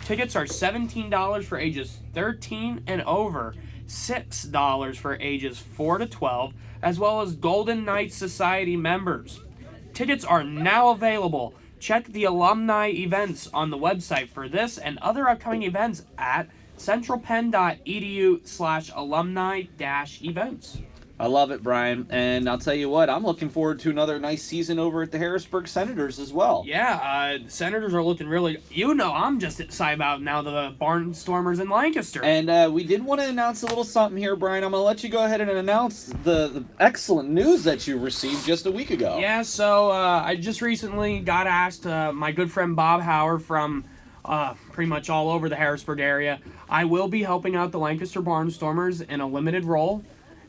Tickets are $17 for ages 13 and over, $6 for ages 4 to 12, as well as Golden Knights Society members. Tickets are now available. Check the alumni events on the website for this and other upcoming events at centralpenn.edu/alumni-events. I love it, Brian, and I'll tell you what, I'm looking forward to another nice season over at the Harrisburg Senators as well. Yeah, the Senators are looking really, I'm just excited about now the Barnstormers in Lancaster. And we did want to announce a little something here, Brian. I'm going to let you go ahead and announce the excellent news that you received just a week ago. Yeah, so I just recently got asked, my good friend Bob Howard from pretty much all over the Harrisburg area, I will be helping out the Lancaster Barnstormers in a limited role.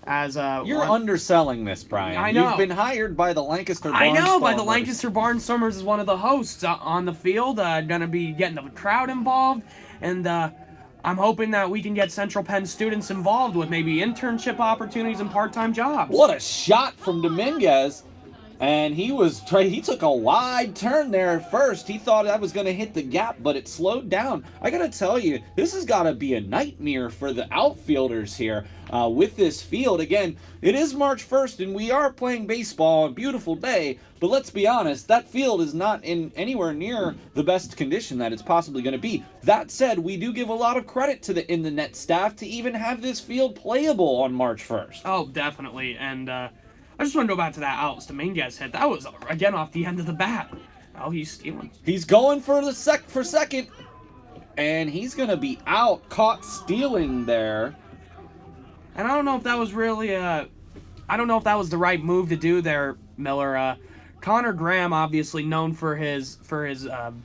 You're underselling this, Brian. I know. You've been hired by the Lancaster Barnstormers. I know, by the Lancaster Barnstormers as one of the hosts on the field. Gonna be getting the crowd involved, and I'm hoping that we can get Central Penn students involved with maybe internship opportunities and part-time jobs. What a shot from Dominguez. And he took a wide turn there at first. He thought that was going to hit the gap, but it slowed down. I got to tell you, this has got to be a nightmare for the outfielders here with this field. Again, it is March 1st, and we are playing baseball on a beautiful day, but let's be honest, that field is not in anywhere near the best condition that it's possibly going to be. That said, we do give a lot of credit to the in-the-net staff to even have this field playable on March 1st. Oh, definitely, and I just want to go back to that Alex Dominguez hit. That was, again, off the end of the bat. Oh, he's stealing. He's going for second, and he's going to be out, caught stealing there. And I don't know if that was really I don't know if that was the right move to do there, Miller. Connor Graham, obviously known for his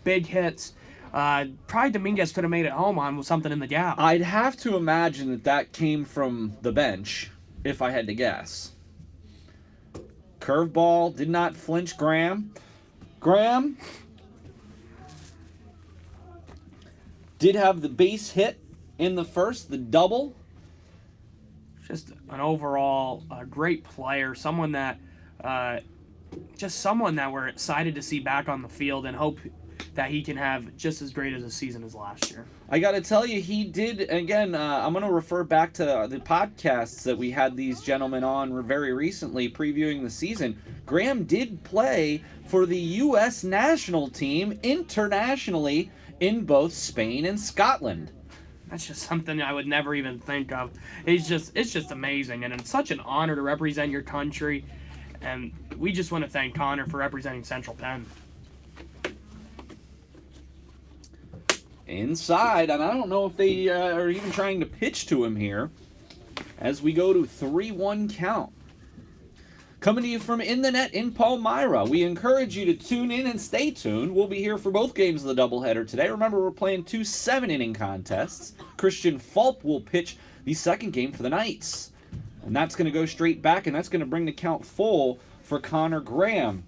big hits. Probably Dominguez could have made it home on something in the gap. I'd have to imagine that came from the bench, if I had to guess. Curveball did not flinch Graham. Graham did have the base hit in the first, the double. just an overall great player, someone that we're excited to see back on the field and hope that he can have just as great as a season as last year. I got to tell you, he did, again, I'm going to refer back to the podcasts that we had these gentlemen on very recently previewing the season. Graham did play for the U.S. national team internationally in both Spain and Scotland. That's just something I would never even think of. It's just amazing, and it's such an honor to represent your country, and we just want to thank Connor for representing Central Penn. Inside, and I don't know if they are even trying to pitch to him here as we go to 3-1 count. Coming to you from In the Net in Palmyra. We encourage you to tune in and stay tuned. We'll be here for both games of the doubleheader today. Remember, we're playing 2 7-inning contests. Christian Fulp will pitch the second game for the Knights. And that's going to go straight back, and that's going to bring the count full for Connor Graham.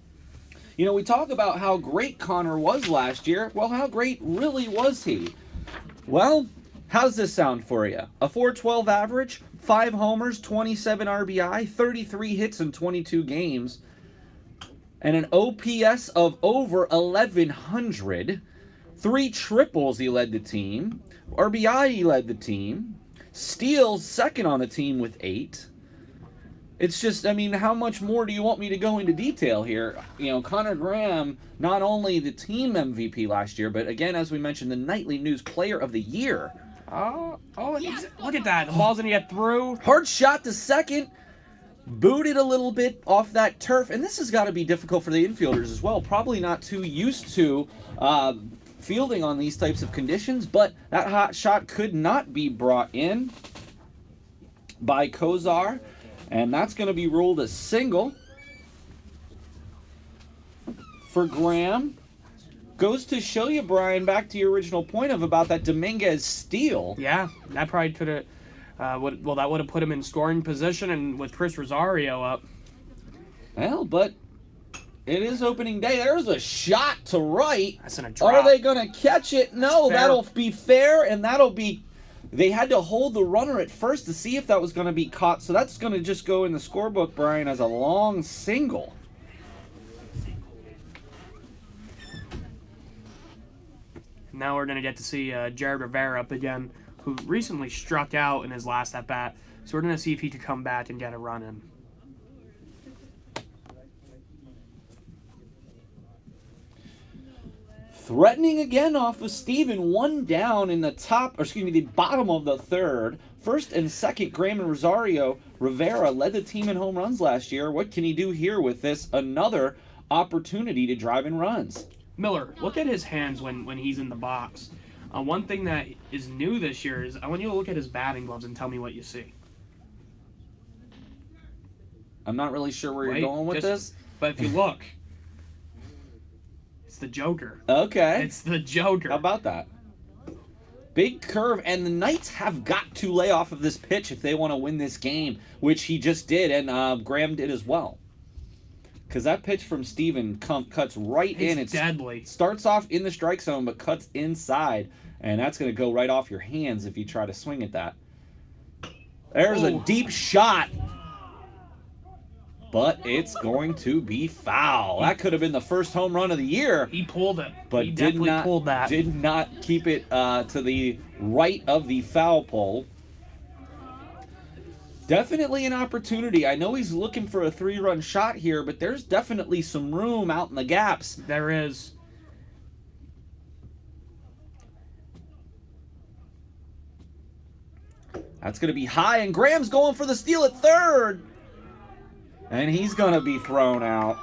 You know, we talk about how great Connor was last year. Well, how great really was he? Well, how's this sound for you? A .412 average, 5 homers, 27 RBI, 33 hits in 22 games, and an OPS of over 1,100. 3 triples he led the team. RBI he led the team. Steals second on the team with 8. It's just, I mean, how much more do you want me to go into detail here? You know, Connor Graham, not only the team MVP last year, but again, as we mentioned, the Nightly News Player of the Year. Look at that. The ball's going to get through. Hard shot to second. Booted a little bit off that turf. And this has got to be difficult for the infielders as well. Probably not too used to fielding on these types of conditions, but that hot shot could not be brought in by Kozar. And that's going to be ruled a single for Graham. Goes to show you, Brian, back to your original point about that Dominguez steal. Yeah, that probably could have, that would have put him in scoring position, and with Chris Rosario up. Well, but it is opening day. There's a shot to right. That's in a drop. Are they going to catch it? No, that'll be fair, and that'll be... They had to hold the runner at first to see if that was going to be caught. So that's going to just go in the scorebook, Brian, as a long single. Now we're going to get to see Jared Rivera up again, who recently struck out in his last at-bat. So we're going to see if he could come back and get a run in. Threatening again off of Steven, 1 down in the the bottom of the third. First and second, Graham and Rosario. Rivera led the team in home runs last year. What can he do here with this? Another opportunity to drive in runs. Miller, look at his hands when he's in the box. One thing that is new this year is I want you to look at his batting gloves and tell me what you see. I'm not really sure where you're going with this. But if you look... It's the Joker. Okay. It's the Joker. How about that? Big curve, and the Knights have got to lay off of this pitch if they want to win this game, which he just did, and Graham did as well. Because that pitch from Steven cuts right in. It's deadly. Starts off in the strike zone, but cuts inside, and that's going to go right off your hands if you try to swing at that. There's a deep shot. But it's going to be foul. That could have been the first home run of the year. He pulled it. But he definitely pulled that. Did not keep it to the right of the foul pole. Definitely an opportunity. I know he's looking for a 3-run shot here, but there's definitely some room out in the gaps. There is. That's going to be high, and Graham's going for the steal at third. And he's going to be thrown out.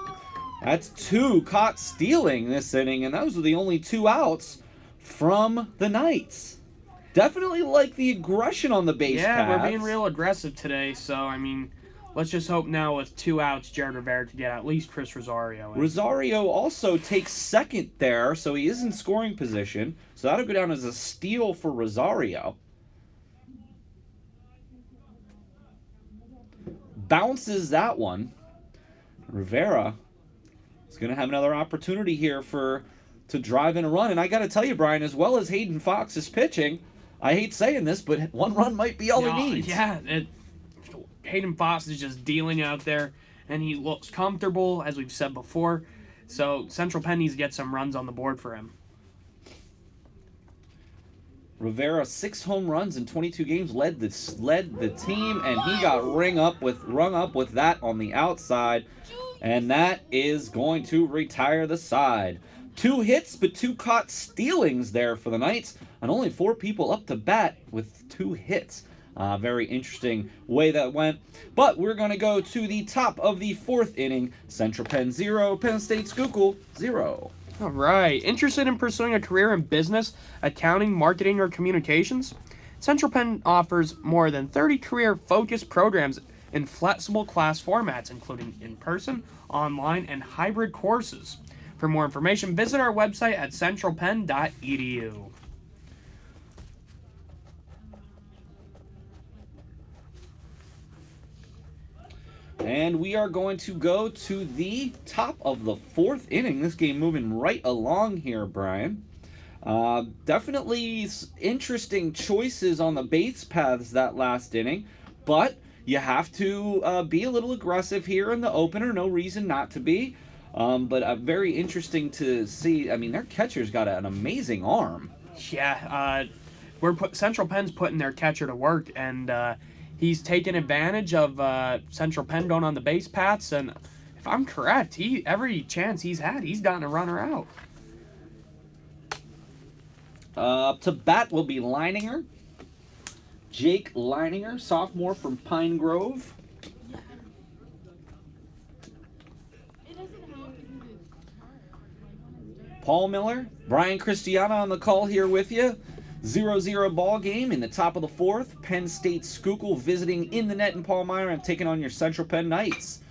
That's 2 caught stealing this inning, and those are the only 2 outs from the Knights. Definitely like the aggression on the base paths. Yeah, we're being real aggressive today, so, I mean, let's just hope now with 2 outs, Jared Rivera to get at least Chris Rosario in. Rosario also takes second there, so he is in scoring position. So that'll go down as a steal for Rosario. Bounces that one. Rivera is going to have another opportunity here to drive in a run. And I got to tell you, Brian, as well as Hayden Fox is pitching, I hate saying this, but 1 run might be all he needs. Yeah, Hayden Fox is just dealing out there, and he looks comfortable, as we've said before. So Central Penn needs to get some runs on the board for him. Rivera, 6 home runs in 22 games, led the team, and he got rung up with that on the outside, and that is going to retire the side. 2 hits, but 2 caught stealings there for the Knights, and only 4 people up to bat with 2 hits. Very interesting way that went. But we're going to go to the top of the 4th inning. Central Penn 0, Penn State Schuylkill 0. All right. Interested in pursuing a career in business, accounting, marketing, or communications? Central Penn offers more than 30 career-focused programs in flexible class formats, including in-person, online, and hybrid courses. For more information, visit our website at centralpenn.edu. And we are going to go to the top of the 4th inning. This game moving right along here, Brian. Definitely interesting choices on the base paths that last inning, but you have to be a little aggressive here in the opener. No reason not to be. But very interesting to see. I mean, their catcher's got an amazing arm. Yeah, Central Penn's putting their catcher to work, and he's taken advantage of Central Penn going on the base paths, and if I'm correct, every chance he's had, he's gotten a runner out. Up to bat will be Leininger. Jake Leininger, sophomore from Pine Grove. Paul Miller, Brian Christiana on the call here with you. 0-0 ball game in the top of the 4th. Penn State Schuylkill visiting in the net in Palmyra and taking on your Central Penn Knights.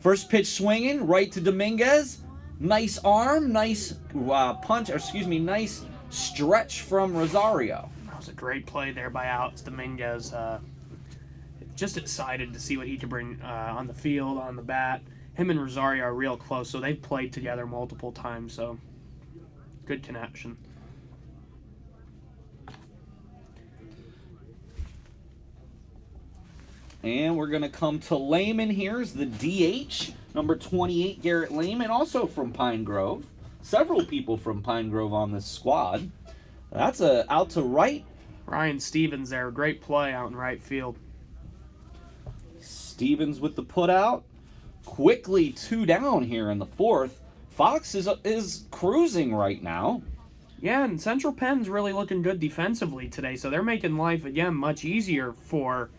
First pitch swinging right to Dominguez. Nice arm, nice nice stretch from Rosario. That was a great play there by Alex Dominguez. Just excited to see what he can bring on the field, on the bat. Him and Rosario are real close, so they've played together multiple times, so good connection. And we're going to come to Lehman. Here's the DH, number 28, Garrett Lehman, also from Pine Grove. Several people from Pine Grove on this squad. That's out to right. Ryan Stevens there, great play out in right field. Stevens with the putout. Quickly 2 down here in the 4th. Fox is cruising right now. Yeah, and Central Penn's really looking good defensively today, so they're making life, again, much easier for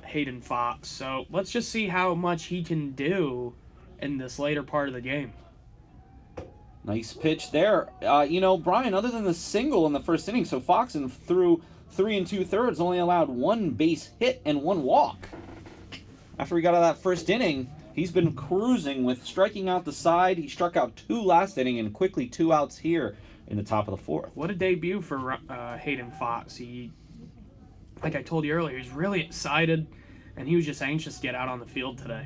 Hayden Fox. So let's just see how much he can do in this later part of the game. Nice pitch there. Brian, other than the single in the first inning, so Fox through 3 2/3 only allowed 1 base hit and 1 walk. After he got out of that first inning, he's been cruising with striking out the side. He struck out 2 last inning and quickly 2 outs here in the top of the 4th. What a debut for Hayden Fox. Like I told you earlier, he's really excited, and he was just anxious to get out on the field today.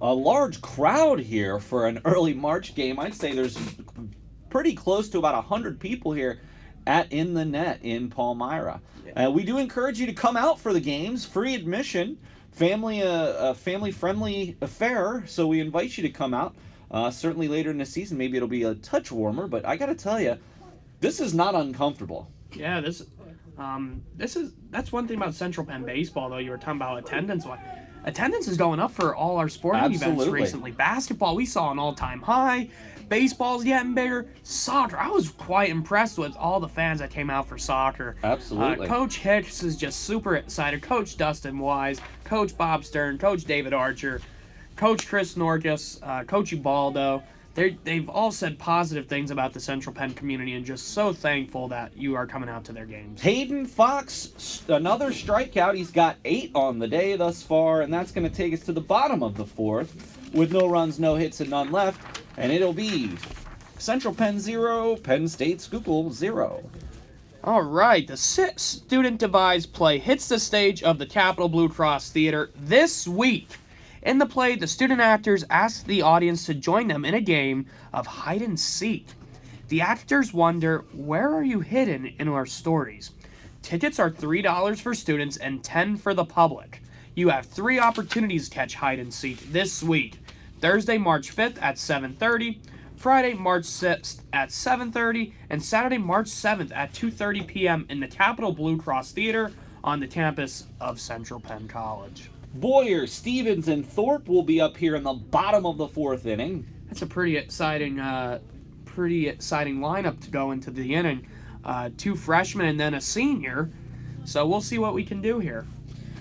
A large crowd here for an early March game. I'd say there's pretty close to about 100 people here in the net in Palmyra. We do encourage you to come out for the games. Free admission, family-friendly affair, so we invite you to come out. Certainly later in the season, maybe it'll be a touch warmer, but I got to tell you, this is not uncomfortable. Yeah, that's one thing about Central Penn baseball, though. You were talking about attendance. Attendance is going up for all our sporting events recently. Basketball, we saw an all-time high. Baseball's getting bigger. Soccer, I was quite impressed with all the fans that came out for soccer. Absolutely. Coach Hicks is just super excited. Coach Dustin Wise, Coach Bob Stern, Coach David Archer, Coach Chris Norkus, Coach Ubaldo. They've all said positive things about the Central Penn community, and just so thankful that you are coming out to their games. Hayden Fox, another strikeout. He's got 8 on the day thus far, and that's going to take us to the bottom of the 4th with no runs, no hits, and none left. And it'll be Central Penn 0, Penn State Schuylkill 0. All right, the 6th student devised play hits the stage of the Capital Blue Cross Theater this week. In the play, the student actors ask the audience to join them in a game of hide and seek. The actors wonder, where are you hidden in our stories? Tickets are $3 for students and $10 for the public. You have 3 opportunities to catch hide and seek this week. Thursday, March 5th at 7:30, Friday, March 6th at 7:30, and Saturday, March 7th at 2:30 p.m. in the Capitol Blue Cross Theater on the campus of Central Penn College. Boyer, Stevens, and Thorpe will be up here in the bottom of the 4th inning. That's a pretty exciting lineup to go into the inning. 2 freshmen and then a senior. So we'll see what we can do here.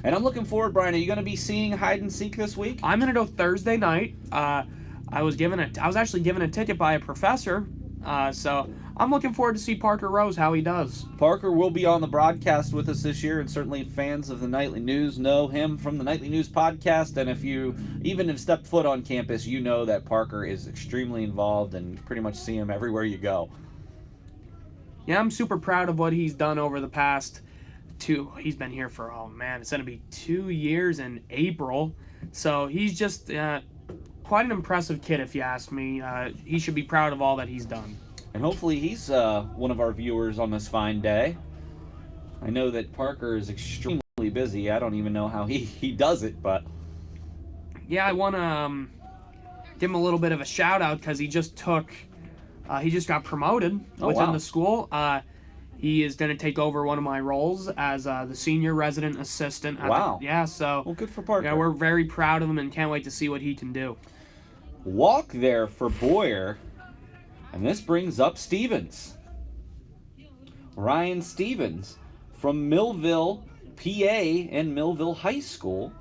And I'm looking forward, Brian. Are you going to be seeing hide and seek this week? I'm going to go Thursday night. I was actually given a ticket by a professor. So I'm looking forward to see Parker Rose, how he does. Parker will be on the broadcast with us this year, and certainly fans of the Nightly News know him from the Nightly News podcast. And if you even have stepped foot on campus, you know that Parker is extremely involved and pretty much see him everywhere you go. Yeah, I'm super proud of what he's done over the past 2. He's been here for, it's going to be 2 years in April. So he's just quite an impressive kid, if you ask me. He should be proud of all that he's done. And hopefully he's one of our viewers on this fine day. I know that Parker is extremely busy. I don't even know how he does it, but... Yeah, I want to give him a little bit of a shout-out because he just got promoted within the school. He is going to take over one of my roles as the senior resident assistant. Wow. So... Well, good for Parker. Yeah, we're very proud of him and can't wait to see what he can do. Walk there for Boyer. And this brings up Stevens. Ryan Stevens from Millville, PA, and Millville High School.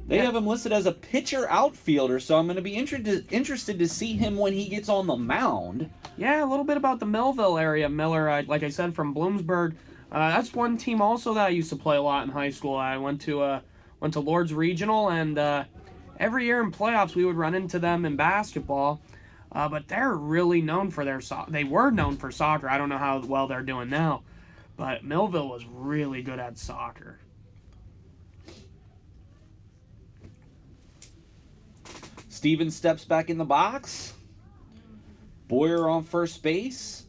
They have him listed as a pitcher outfielder, so I'm going to be interested to see him when he gets on the mound. Yeah, a little bit about the Millville area. Miller, like I said, from Bloomsburg. That's one team also that I used to play a lot in high school. I went to Lord's Regional, and every year in playoffs we would run into them in basketball. But they're really known for they were known for soccer. I don't know how well they're doing now. But Millville was really good at soccer. Stevens steps back in the box. Boyer on first base.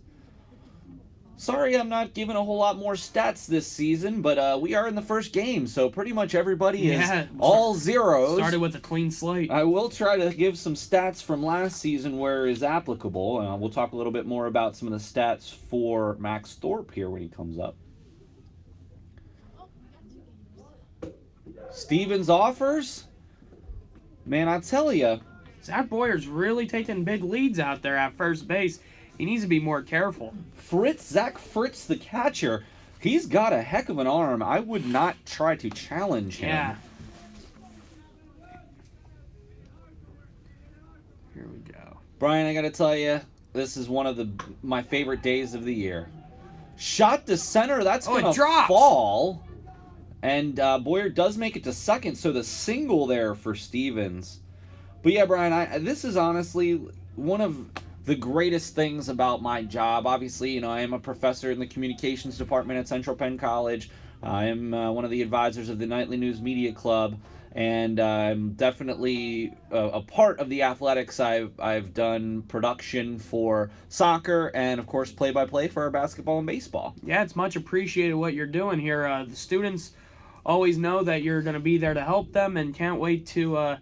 Sorry I'm not giving a whole lot more stats this season, but we are in the first game, so pretty much everybody is all zeros. Started with a clean slate. I will try to give some stats from last season where is applicable. We'll talk a little bit more about some of the stats for Max Thorpe here when he comes up. Stevens offers. Man, I tell you. Zach Boyer's really taking big leads out there at first base. He needs to be more careful. Zach Fritz, the catcher, he's got a heck of an arm. I would not try to challenge him. Yeah. Here we go. Brian, I got to tell you, this is one of my favorite days of the year. Shot to center, that's going to fall. And Boyer does make it to second, so the single there for Stevens. But yeah, Brian, this is honestly one of the greatest things about my job. Obviously, I am a professor in the communications department at Central Penn College. I am one of the advisors of the Nightly News Media Club, and I'm definitely a part of the athletics. I've done production for soccer and, of course, play-by-play for our basketball and baseball. Yeah, it's much appreciated what you're doing here. The students always know that you're going to be there to help them and can't wait to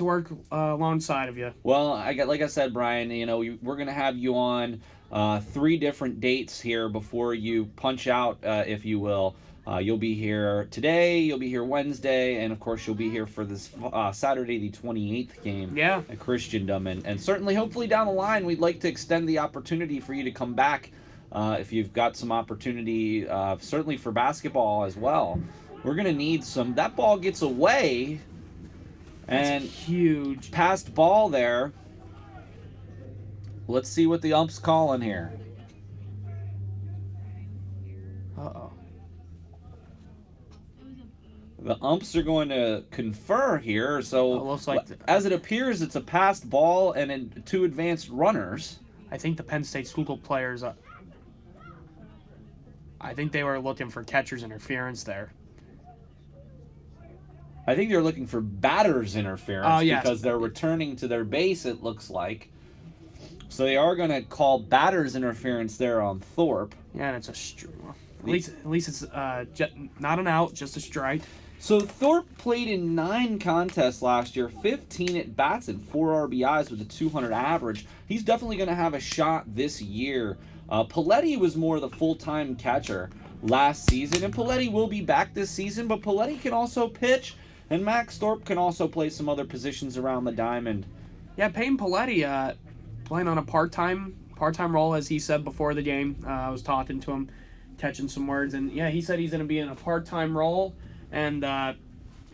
work alongside of you. Well, like I said, Brian, we're going to have you on 3 different dates here before you punch out, if you will. You'll be here today, you'll be here Wednesday, and of course you'll be here for this Saturday, the 28th game at Christendom. And certainly, hopefully down the line, we'd like to extend the opportunity for you to come back if you've got some opportunity, certainly for basketball as well. We're going to need some. That ball gets away. And that's huge. Passed ball there. Let's see what the ump's calling here. Uh-oh. The umps are going to confer here. So, looks like as it appears, it's a passed ball and 2 advanced runners. I think the Penn State Schuylkill players, I think they were looking for catcher's interference there. I think they're looking for batter's interference because they're returning to their base, it looks like. So they are going to call batter's interference there on Thorpe. Yeah, and it's At least it's not an out, just a strike. So Thorpe played in 9 contests last year, 15 at bats and 4 RBIs with a 200 average. He's definitely going to have a shot this year. Paletti was more the full-time catcher last season, and Paletti will be back this season, but Paletti can also pitch, and Max Thorpe can also play some other positions around the diamond. Yeah, Payne Paletti playing on a part-time role, as he said before the game. I was talking to him, catching some words, and yeah, he said he's going to be in a part-time role, and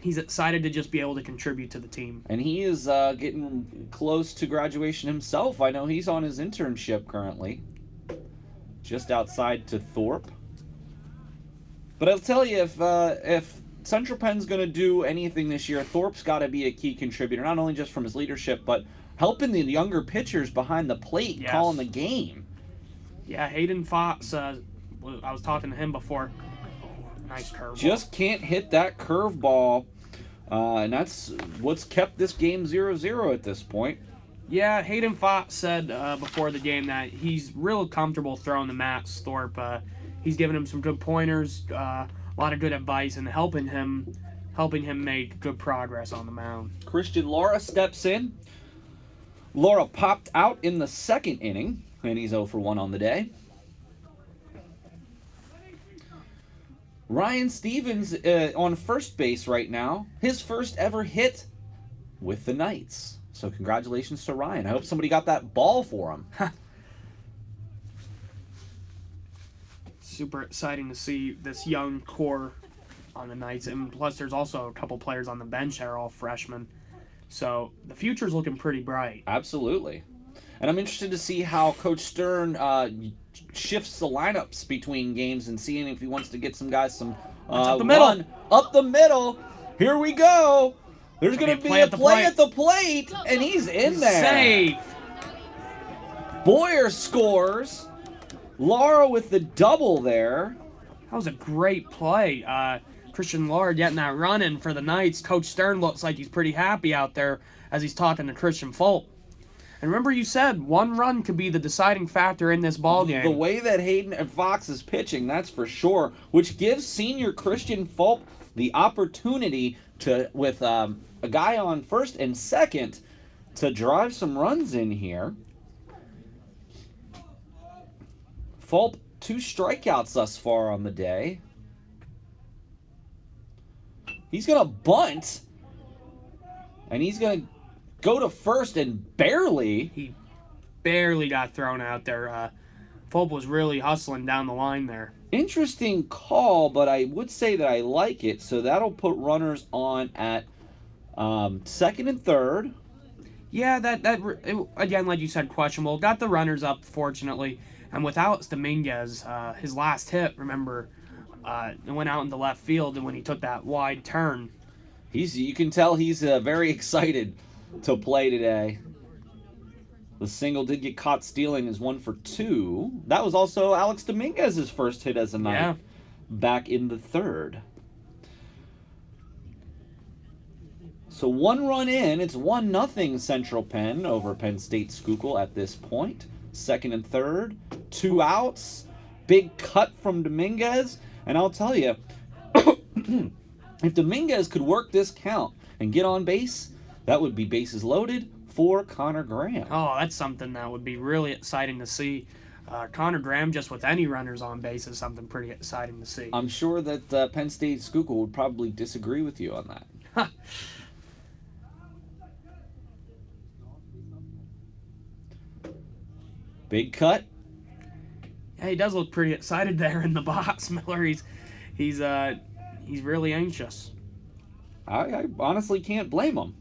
he's excited to just be able to contribute to the team. And he is getting close to graduation himself. I know he's on his internship currently, just outside to Thorpe. But I'll tell you, if Central Penn's going to do anything this year, Thorpe's got to be a key contributor, not only just from his leadership, but helping the younger pitchers behind the plate, yes, calling the game. Yeah, Hayden Fox, I was talking to him before. Nice curveball. Just can't hit that curveball, and that's what's kept this game 0-0 at this point. Yeah, Hayden Fox said before the game that he's real comfortable throwing the Max Thorpe. He's giving him some good pointers, a lot of good advice, and helping him make good progress on the mound. Christian Lara steps in. Lara popped out in the 2nd inning, and he's 0 for 1 on the day. Ryan Stevens on first base right now. His first ever hit with the Knights. So congratulations to Ryan. I hope somebody got that ball for him. Super exciting to see this young core on the Knights. And plus, there's also a couple players on the bench that are all freshmen. So the future's looking pretty bright. Absolutely. And I'm interested to see how Coach Stern shifts the lineups between games and seeing if he wants to get some guys some up the middle. Run up the middle. Here we go. There's going to be a play at the plate, and he's in there. Safe. Boyer scores. Lara with the double there. That was a great play. Christian Lara getting that run in for the Knights. Coach Stern looks like he's pretty happy out there as he's talking to Christian Folk. And remember, you said one run could be the deciding factor in this ball game. The way that Hayden Fox is pitching, that's for sure, which gives senior Christian Folk the opportunity to, with a guy on first and second, to drive some runs in here. Fulp, 2 strikeouts thus far on the day. He's going to bunt, and he's going to go to first, and barely. He barely got thrown out there. Fulp was really hustling down the line there. Interesting call, but I would say that I like it, so that'll put runners on at second and third. Yeah, again, like you said, questionable. Got the runners up, fortunately. And with Alex Dominguez, his last hit, remember, it went out into left field, and when he took that wide turn. You can tell he's very excited to play today. The single did get caught stealing as 1 for 2. That was also Alex Dominguez's first hit as a Knight, yeah, back in the 3rd. So 1 run in. It's 1-0 Central Penn over Penn State Schuylkill at this point. 2nd and 3rd, 2 outs, big cut from Dominguez, and I'll tell you, if Dominguez could work this count and get on base, that would be bases loaded for Connor Graham. Oh, that's something that would be really exciting to see. Connor Graham, just with any runners on base, is something pretty exciting to see. I'm sure that Penn State Schuylkill would probably disagree with you on that. Big cut. Yeah, he does look pretty excited there in the box, Miller. He's really anxious. I honestly can't blame him.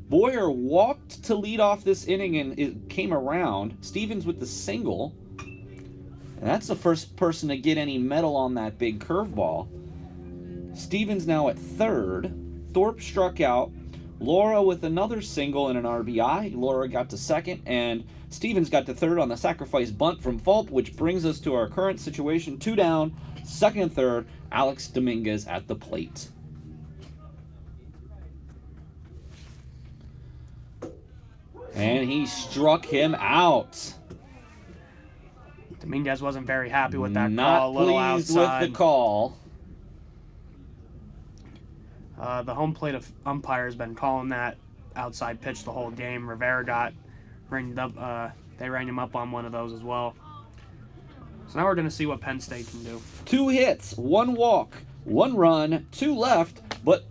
Boyer walked to lead off this inning, and it came around. Stevens with the single. And that's the first person to get any metal on that big curveball. Stevens now at 3rd. Thorpe struck out. Lara with another single and an RBI. Lara got to 2nd, and Stevens got to 3rd on the sacrifice bunt from Fulp, which brings us to our current situation. 2 down, 2nd and 3rd. Alex Dominguez at the plate. And he struck him out. Dominguez wasn't very happy with that Not call. A little pleased outside. with the call. The home plate umpire has been calling that outside pitch the whole game. Rivera got ringed up. They rang him up on one of those as well. So now we're going to see what Penn State can do. 2 hits, 1 walk, 1 run, 2 left. But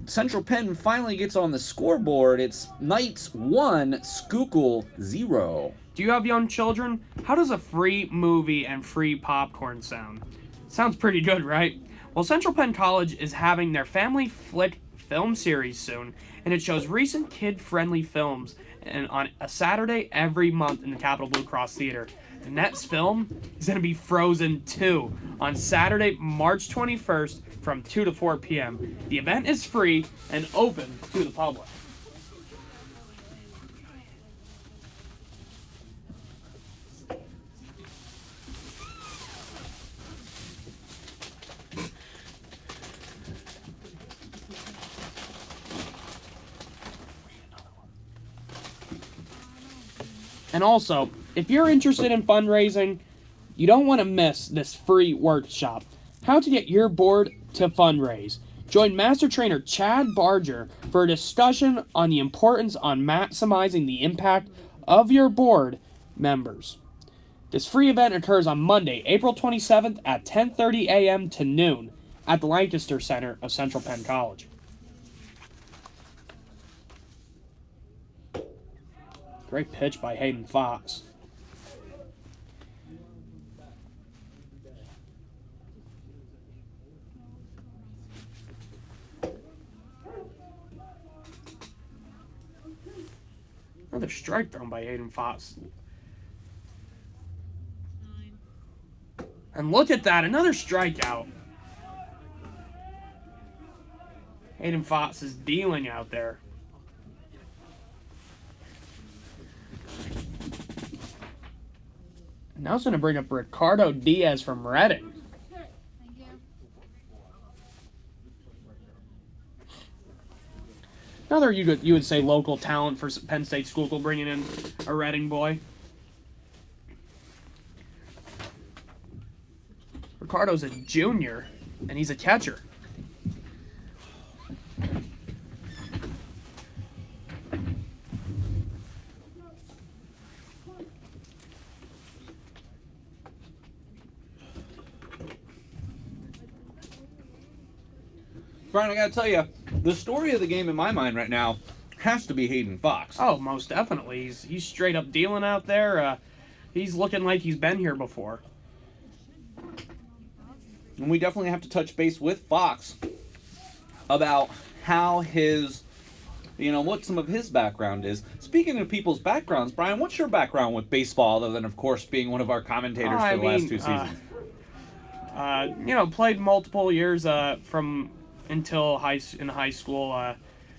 Central Penn finally gets on the scoreboard. It's Knights 1, Schuylkill 0. Do you have young children? How does a free movie and free popcorn sound? Sounds pretty good, right? Well, Central Penn College is having their Family Flick film series soon, and it shows recent kid-friendly films and on a Saturday every month in the Capitol Blue Cross Theater. The next film is going to be Frozen 2 on Saturday, March 21st from 2 to 4 p.m. The event is free and open to the public. And also, if you're interested in fundraising, you don't want to miss this free workshop. How to get your board to fundraise. Join Master Trainer Chad Barger for a discussion on the importance on maximizing the impact of your board members. This free event occurs on Monday, April 27th at 10:30 a.m. to noon at the Lancaster Center of Central Penn College. Great pitch by Hayden Fox. Another strike thrown by Hayden Fox. And look at that, another strikeout. Hayden Fox is dealing out there. Now it's going to bring up Ricardo Diaz from Reading. Another, you would say, local talent for Penn State Schuylkill, bringing in a Reading boy. Ricardo's a junior, and he's a catcher. Brian, I gotta tell you, the story of the game in my mind right now has to be Hayden Fox. Oh, most definitely. He's straight up dealing out there. He's looking like he's been here before. And we definitely have to touch base with Fox about how his, what some of his background is. Speaking of people's backgrounds, Brian, what's your background with baseball, other than, of course, being one of our commentators for the last 2 seasons? Played multiple years from until high school.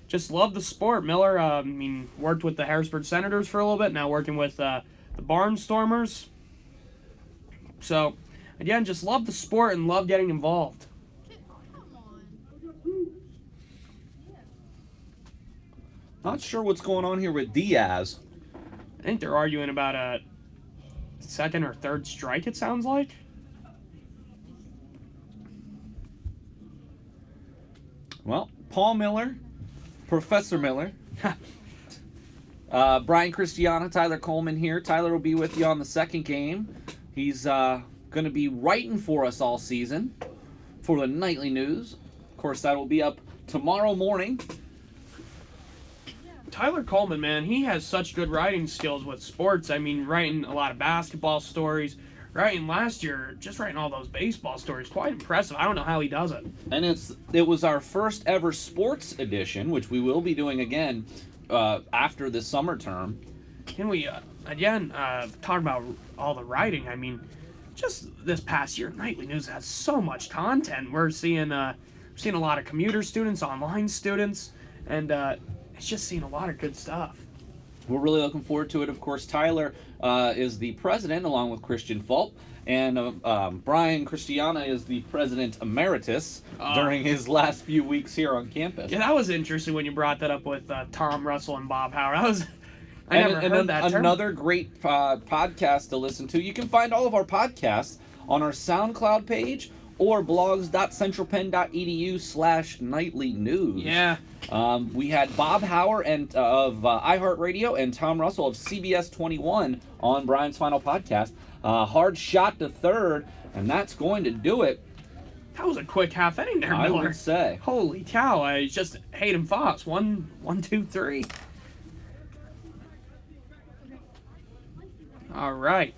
Just loved the sport. Miller, worked with the Harrisburg Senators for a little bit. Now working with the Barnstormers. So, again, just love the sport and love getting involved. Not sure what's going on here with Diaz. I think they're arguing about a second or third strike, it sounds like. Well, Paul Miller, Professor Miller, Brian Christiana, Tyler Coleman here. Tyler will be with you on the second game. He's going to be writing for us all season for the nightly news. Of course, that will be up tomorrow morning. Tyler Coleman, man, he has such good writing skills with sports. Writing a lot of basketball stories. Writing last year, just writing all those baseball stories, quite impressive. I don't know how he does it. And it was our first ever sports edition, which we will be doing again after the summer term. Can we, talk about all the writing? Just this past year, Nightly News has so much content. We're seeing a lot of commuter students, online students, and it's just seeing a lot of good stuff. We're really looking forward to it. Of course, Tyler is the president, along with Christian Fulp, and Brian Christiana is the president emeritus during his last few weeks here on campus. Yeah, that was interesting when you brought that up with Tom Russell and Bob Howard. I never heard that term. Another great podcast to listen to. You can find all of our podcasts on our SoundCloud page or blogs.centralpenn.edu/nightly news. Yeah. We had Bob Hauer of iHeartRadio and Tom Russell of CBS 21 on Brian's final podcast. Hard shot to third, and that's going to do it. That was a quick half inning there, Miller. I would say. Holy cow! It's just Hayden Fox. 1, 2, 3. All right.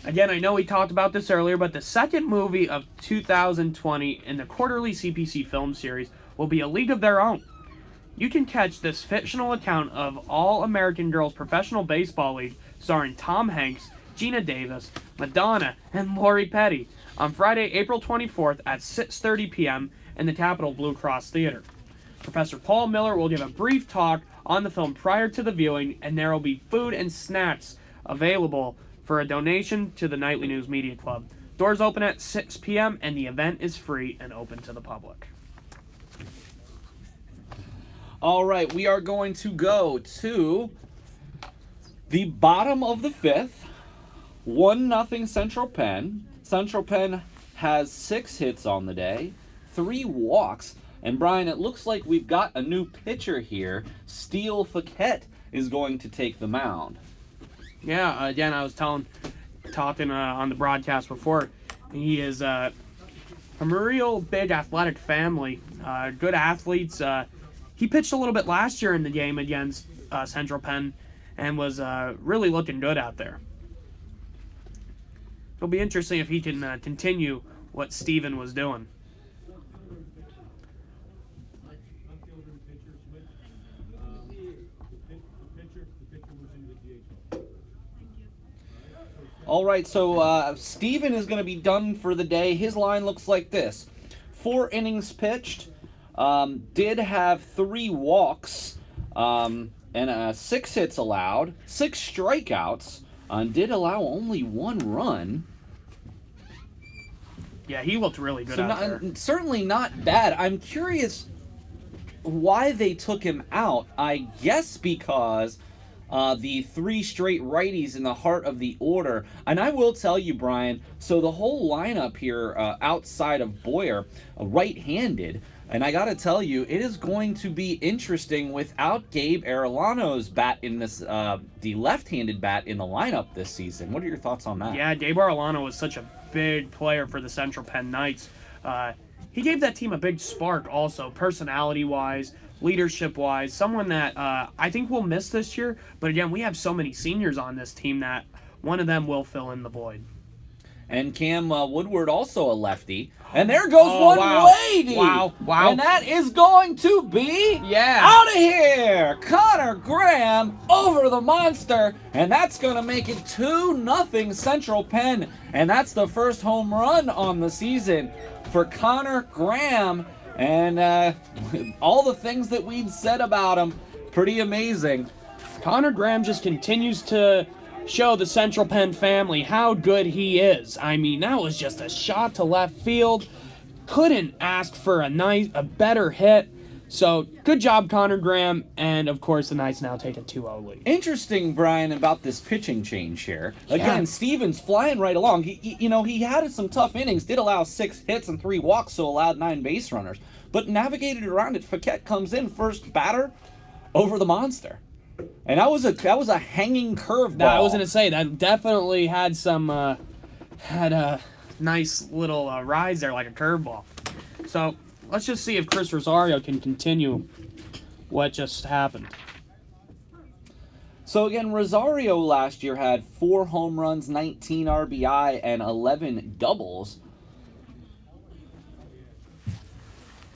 Again, I know we talked about this earlier, but the second movie of 2020 in the quarterly CPC film series will be A League of Their Own. You can catch this fictional account of All-American Girls Professional Baseball League starring Tom Hanks, Gina Davis, Madonna, and Lori Petty on Friday, April 24th at 6:30 p.m. in the Capitol Blue Cross Theater. Professor Paul Miller will give a brief talk on the film prior to the viewing, and there will be food and snacks available for a donation to the Nightly News Media Club. Doors open at 6 p.m. and the event is free and open to the public. All right, we are going to go to the bottom of the fifth. 1-0 Central Penn. Central Penn has 6 hits on the day, 3 walks. And Brian, it looks like we've got a new pitcher here. Steele Fiquette is going to take the mound. Yeah, again, I was talking on the broadcast before. He is from a real big athletic family, good athletes. He pitched a little bit last year in the game against Central Penn and was really looking good out there. It'll be interesting if he can continue what Steven was doing. All right, so Steven is going to be done for the day. His line looks like this. 4 innings pitched, did have 3 walks, and 6 hits allowed, 6 strikeouts, did allow only 1 run. Yeah, he looked really good out there. Certainly not bad. I'm curious why they took him out. I guess because the 3 straight righties in the heart of the order. And I will tell you, Brian, so the whole lineup here outside of Boyer, right-handed, and I got to tell you, it is going to be interesting without Gabe Arellano's bat in this, the left-handed bat in the lineup this season. What are your thoughts on that? Yeah, Gabe Arellano was such a big player for the Central Penn Knights. He gave that team a big spark also, personality-wise, leadership-wise, someone that I think we'll miss this year. But again, we have so many seniors on this team that one of them will fill in the void. And Cam Woodward, also a lefty. And there goes one lady. Wow. And that is going to be out of here. Connor Graham over the monster. And that's going to make it 2-0 Central Penn. And that's the first home run on the season for Connor Graham. And all the things that we'd said about him, pretty amazing. Connor Graham just continues to show the Central Penn family how good he is. I mean, that was just a shot to left field. Couldn't ask for a better hit. So, good job, Connor Graham. And, of course, the Knights now take a 2-0 lead. Interesting, Brian, about this pitching change here. Again, Stevens flying right along. He had some tough innings, did allow 6 hits and 3 walks, so allowed 9 base runners. But navigated around it. Fiquette comes in, first batter, over the monster. And that was a hanging curveball. I was gonna say that definitely had some had a nice little rise there, like a curveball. So let's just see if Chris Rosario can continue what just happened. So again, Rosario last year had 4 home runs, 19 RBI, and 11 doubles.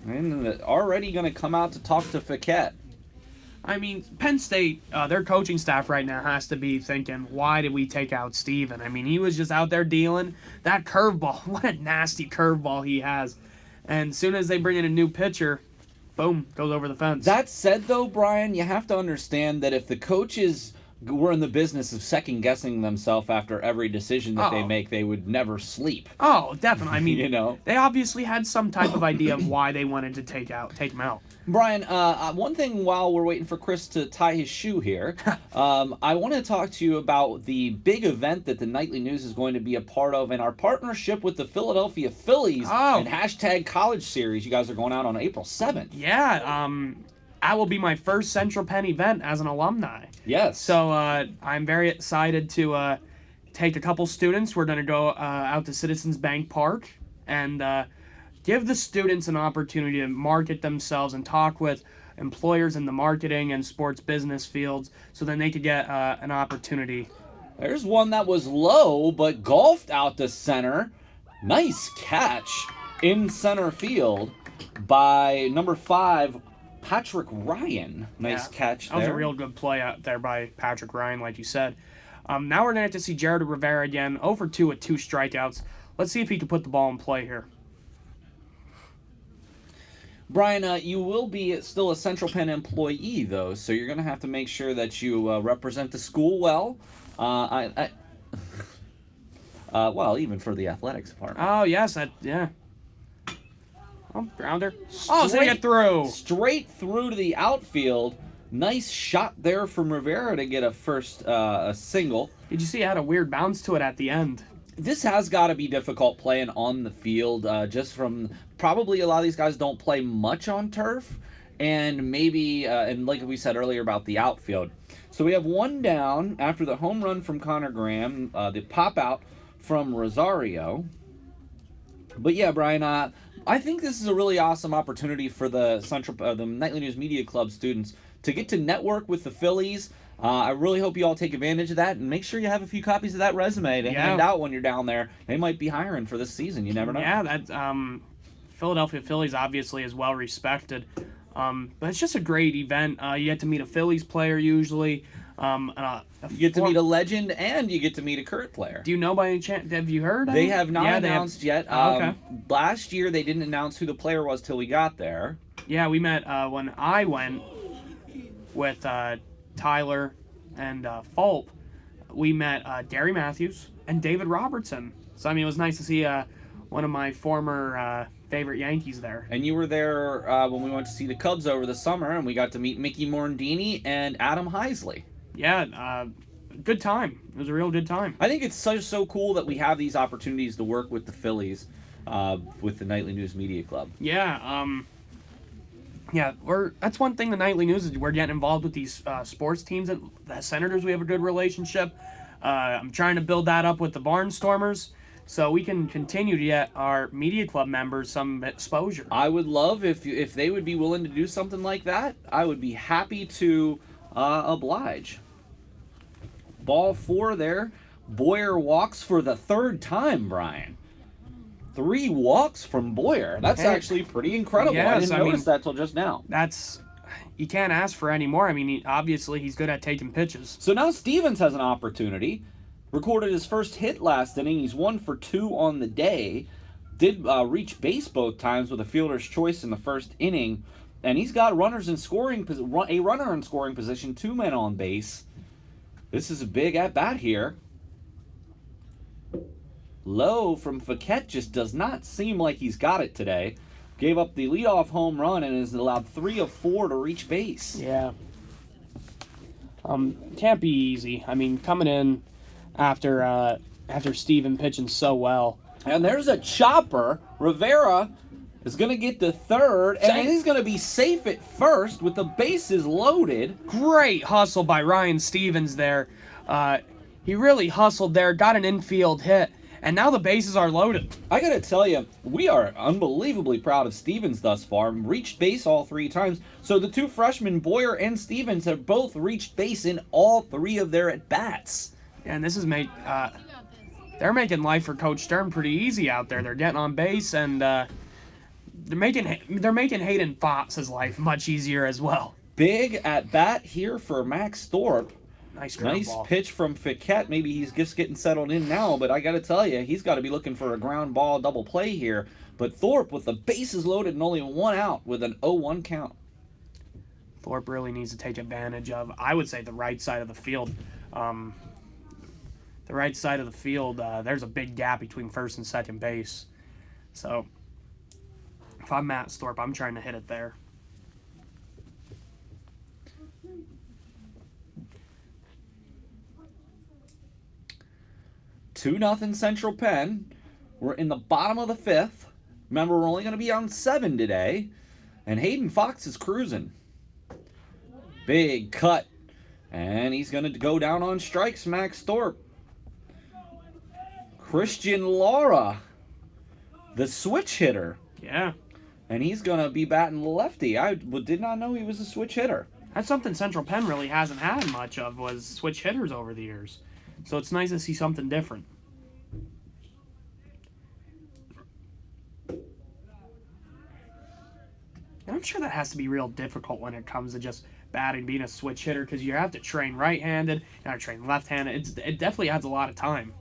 And already going to come out to talk to Fiquette. I mean, Penn State, their coaching staff right now has to be thinking, why did we take out Steven? I mean, he was just out there dealing. That curveball, what a nasty curveball he has. And as soon as they bring in a new pitcher, boom, goes over the fence. That said, though, Brian, you have to understand that if the coaches were in the business of second-guessing themselves after every decision that they make, they would never sleep. Oh, definitely. I mean, you know, they obviously had some type of idea of why they wanted to take him out. Brian, one thing while we're waiting for Chris to tie his shoe here, I want to talk to you about the big event that the Nightly News is going to be a part of in our partnership with the Philadelphia Phillies and hashtag College Series. You guys are going out on April 7th. Yeah, that will be my first Central Penn event as an alumni. Yes. So I'm very excited to take a couple students. We're going to go out to Citizens Bank Park and give the students an opportunity to market themselves and talk with employers in the marketing and sports business fields so then they could get an opportunity. There's one that was low but golfed out to center. Nice catch in center field by number 5, Patrick Ryan. Nice catch there. That was a real good play out there by Patrick Ryan, like you said. Now we're going to have to see Jared Rivera again, 0 for 2 with 2 strikeouts. Let's see if he can put the ball in play here. Brian, you will be still a Central Penn employee, though, so you're going to have to make sure that you represent the school well. Well, even for the athletics department. Oh, yes, yeah. Oh, grounder. Oh, so they get through. Straight through to the outfield. Nice shot there from Rivera to get a single. Did you see it had a weird bounce to it at the end? This has got to be difficult playing on the field, just from probably a lot of these guys don't play much on turf, and maybe, and like we said earlier about the outfield. So we have one down after the home run from Connor Graham, the pop out from Rosario. But yeah, Brian, I think this is a really awesome opportunity for the the Nightly News Media Club students to get to network with the Phillies. I really hope you all take advantage of that and make sure you have a few copies of that resume to hand out when you're down there. They might be hiring for this season. You never know. Yeah, that Philadelphia Phillies obviously is well respected. But it's just a great event. You get to meet a Phillies player usually. You get to meet a legend and you get to meet a current player. Do you know by any chance? Have you heard? They have not announced yet. Okay. Last year they didn't announce who the player was till we got there. Yeah, we met when I went with Tyler and Fulp. We met Gary Matthews and David Robertson. So, I mean, it was nice to see one of my former favorite Yankees there. And you were there when we went to see the Cubs over the summer, and we got to meet Mickey Morandini and Adam Heisley. Yeah, good time. It was a real good time. I think it's so cool that we have these opportunities to work with the Phillies with the Nightly News Media Club. Yeah, that's one thing the Nightly News is we're getting involved with these sports teams. And the Senators, we have a good relationship. I'm trying to build that up with the Barnstormers so we can continue to get our media club members some exposure. I would love if they would be willing to do something like that. I would be happy to oblige. Ball 4 there. Boyer walks for the 3rd time, Brian. 3 walks from Boyer. That's actually pretty incredible. Yes, I didn't notice that till just now. You can't ask for any more. I mean, obviously he's good at taking pitches. So now Stevens has an opportunity. Recorded his first hit last inning. He's 1 for 2 on the day. Did reach base both times with a fielder's choice in the first inning. And he's got runners in scoring, a runner in scoring position, 2 men on base. This is a big at-bat here. Low from Fouquet just does not seem like he's got it today. Gave up the leadoff home run and is allowed 3 of 4 to reach base. Yeah. Can't be easy. I mean, coming in after Steven pitching so well. And there's a chopper. Rivera is going to get to 3rd, and he's going to be safe at 1st with the bases loaded. Great hustle by Ryan Stevens there. He really hustled there, got an infield hit. And now the bases are loaded. I got to tell you, we are unbelievably proud of Stevens thus far. Reached base all 3 times. So the 2 freshmen, Boyer and Stevens, have both reached base in all 3 of their at-bats. And this is they're making life for Coach Stern pretty easy out there. They're getting on base, and they're making Hayden Fox's life much easier as well. Big at-bat here for Max Thorpe. Nice pitch from Fouquet. Maybe he's just getting settled in now, but I got to tell you, he's got to be looking for a ground ball double play here. But Thorpe with the bases loaded and only 1 out with an 0-1 count. Thorpe really needs to take advantage of, I would say, the right side of the field. The right side of the field, there's a big gap between first and second base. So if I'm Matt Thorpe, I'm trying to hit it there. 2-0 Central Penn. We're in the bottom of the 5th. Remember, we're only going to be on 7 today. And Hayden Fox is cruising. Big cut. And he's going to go down on strikes, Max Thorpe. Christian Laura, the switch hitter. Yeah. And he's going to be batting lefty. I did not know he was a switch hitter. That's something Central Penn really hasn't had much of, was switch hitters over the years. So it's nice to see something different. And I'm sure that has to be real difficult when it comes to just batting, being a switch hitter, because you have to train right-handed, you have to train left-handed. It definitely adds a lot of time.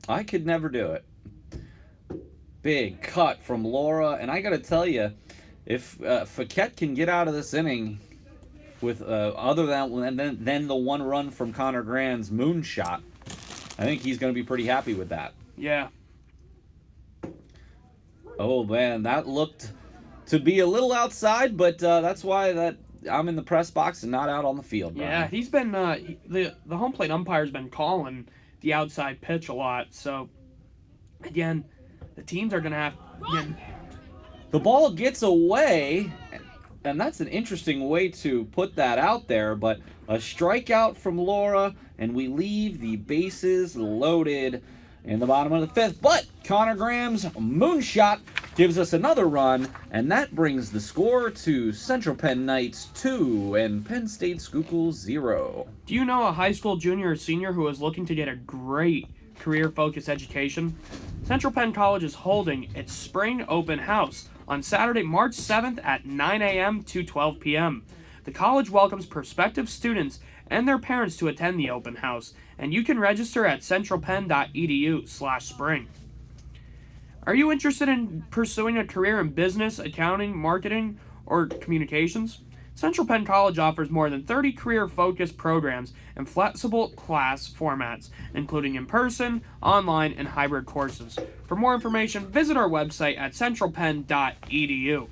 I could never do it. Big cut from Laura, and I got to tell you, if Fouquet can get out of this inning with other than the one run from Connor Grand's moonshot, I think he's going to be pretty happy with that. Yeah. Oh man, that looked to be a little outside, but that's why I'm in the press box and not out on the field. Brian. Yeah, he's been the home plate umpire's been calling the outside pitch a lot. So again, the teams are gonna have. Again, the ball gets away, and that's an interesting way to put that out there. But a strikeout from Laura, and we leave the bases loaded in the bottom of the 5th. But Connor Graham's moonshot gives us another run, and that brings the score to Central Penn Knights 2 and Penn State Schuylkill 0. Do you know a high school junior or senior who is looking to get a great career-focused education? Central Penn College is holding its spring open house on Saturday, March 7th at 9 a.m. to 12 p.m. The college welcomes prospective students and their parents to attend the open house, and you can register at centralpenn.edu/spring. Are you interested in pursuing a career in business, accounting, marketing, or communications? Central Penn College offers more than 30 career-focused programs and flexible class formats, including in-person, online, and hybrid courses. For more information, visit our website at centralpenn.edu.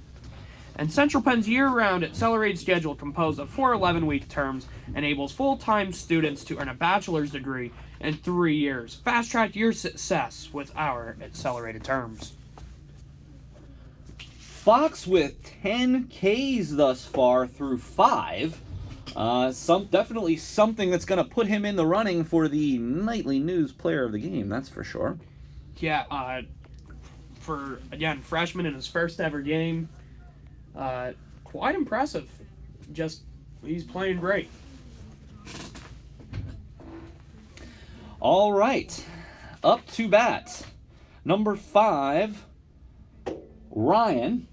And Central Penn's year-round accelerated schedule, composed of 4 11-week terms, enables full-time students to earn a bachelor's degree in 3 years. Fast-track your success with our accelerated terms. Fox with 10 Ks thus far through 5. Definitely something that's going to put him in the running for the Nightly News Player of the Game, that's for sure. Yeah, for, again, freshman in his first ever game, quite impressive. He's playing great. All right, up to bat. Number 5, Ryan.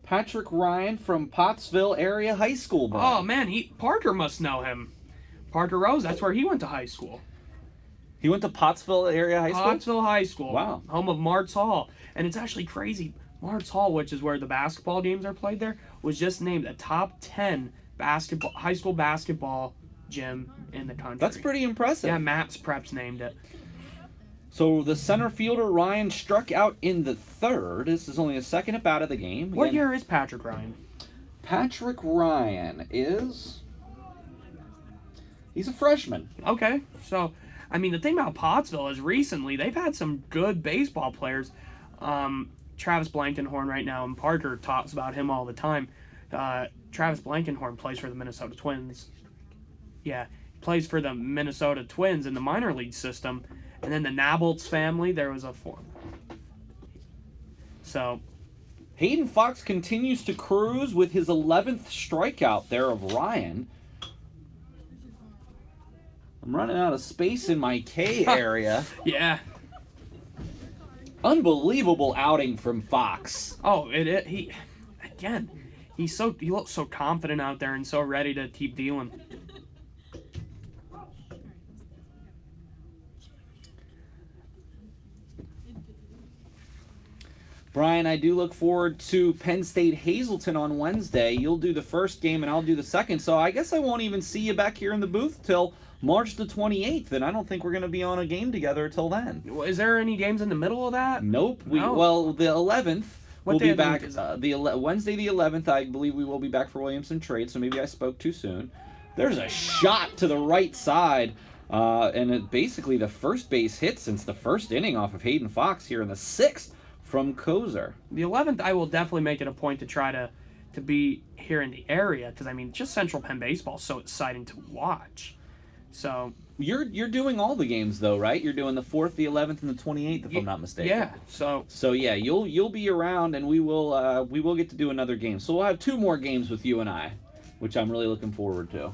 Patrick Ryan from Pottsville Area High School. Brian. Oh, man, Parker must know him. Parker Rose, that's where he went to high school. He went to Pottsville Area High School? Pottsville High School. Wow. Home of Martz Hall. And it's actually crazy. Martz Hall, which is where the basketball games are played there, was just named a top 10 high school basketball gym in the country. That's pretty impressive. Yeah, Maps Preps named it. So the center fielder, Ryan, struck out in the 3rd. This is only the second at bat of the game. What year is Patrick Ryan? Patrick Ryan is... He's a freshman. Okay, so, I mean, the thing about Pottsville is recently they've had some good baseball players. Travis Blankenhorn right now, and Parker talks about him all the time. Travis Blankenhorn plays for the Minnesota Twins. Yeah, he plays for the Minnesota Twins in the minor league system. And then the Nabolts family, there was a form. So, Hayden Fox continues to cruise with his 11th strikeout there of Ryan. I'm running out of space in my K area. Yeah. Unbelievable outing from Fox. Oh, he looks so confident out there and so ready to keep dealing. Brian, I do look forward to Penn State Hazleton on Wednesday. You'll do the first game and I'll do the second, so I guess I won't even see you back here in the booth till March the 28th, and I don't think we're going to be on a game together till then. Is there any games in the middle of that? Nope. No. Well, the 11th we'll be back. Is it? Wednesday the 11th, I believe we will be back for Williamson trade, so maybe I spoke too soon. There's a shot to the right side. And basically the first base hit since the first inning off of Hayden Fox here in the 6th from Kozer. The 11th, I will definitely make it a point to try to be here in the area, because, I mean, just Central Penn baseball is so exciting to watch. So You're doing all the games, though, right? You're doing the 4th, the 11th, and the 28th, if I'm not mistaken. Yeah. So yeah, you'll be around, and we will get to do another game. So we'll have 2 more games with you and I, which I'm really looking forward to.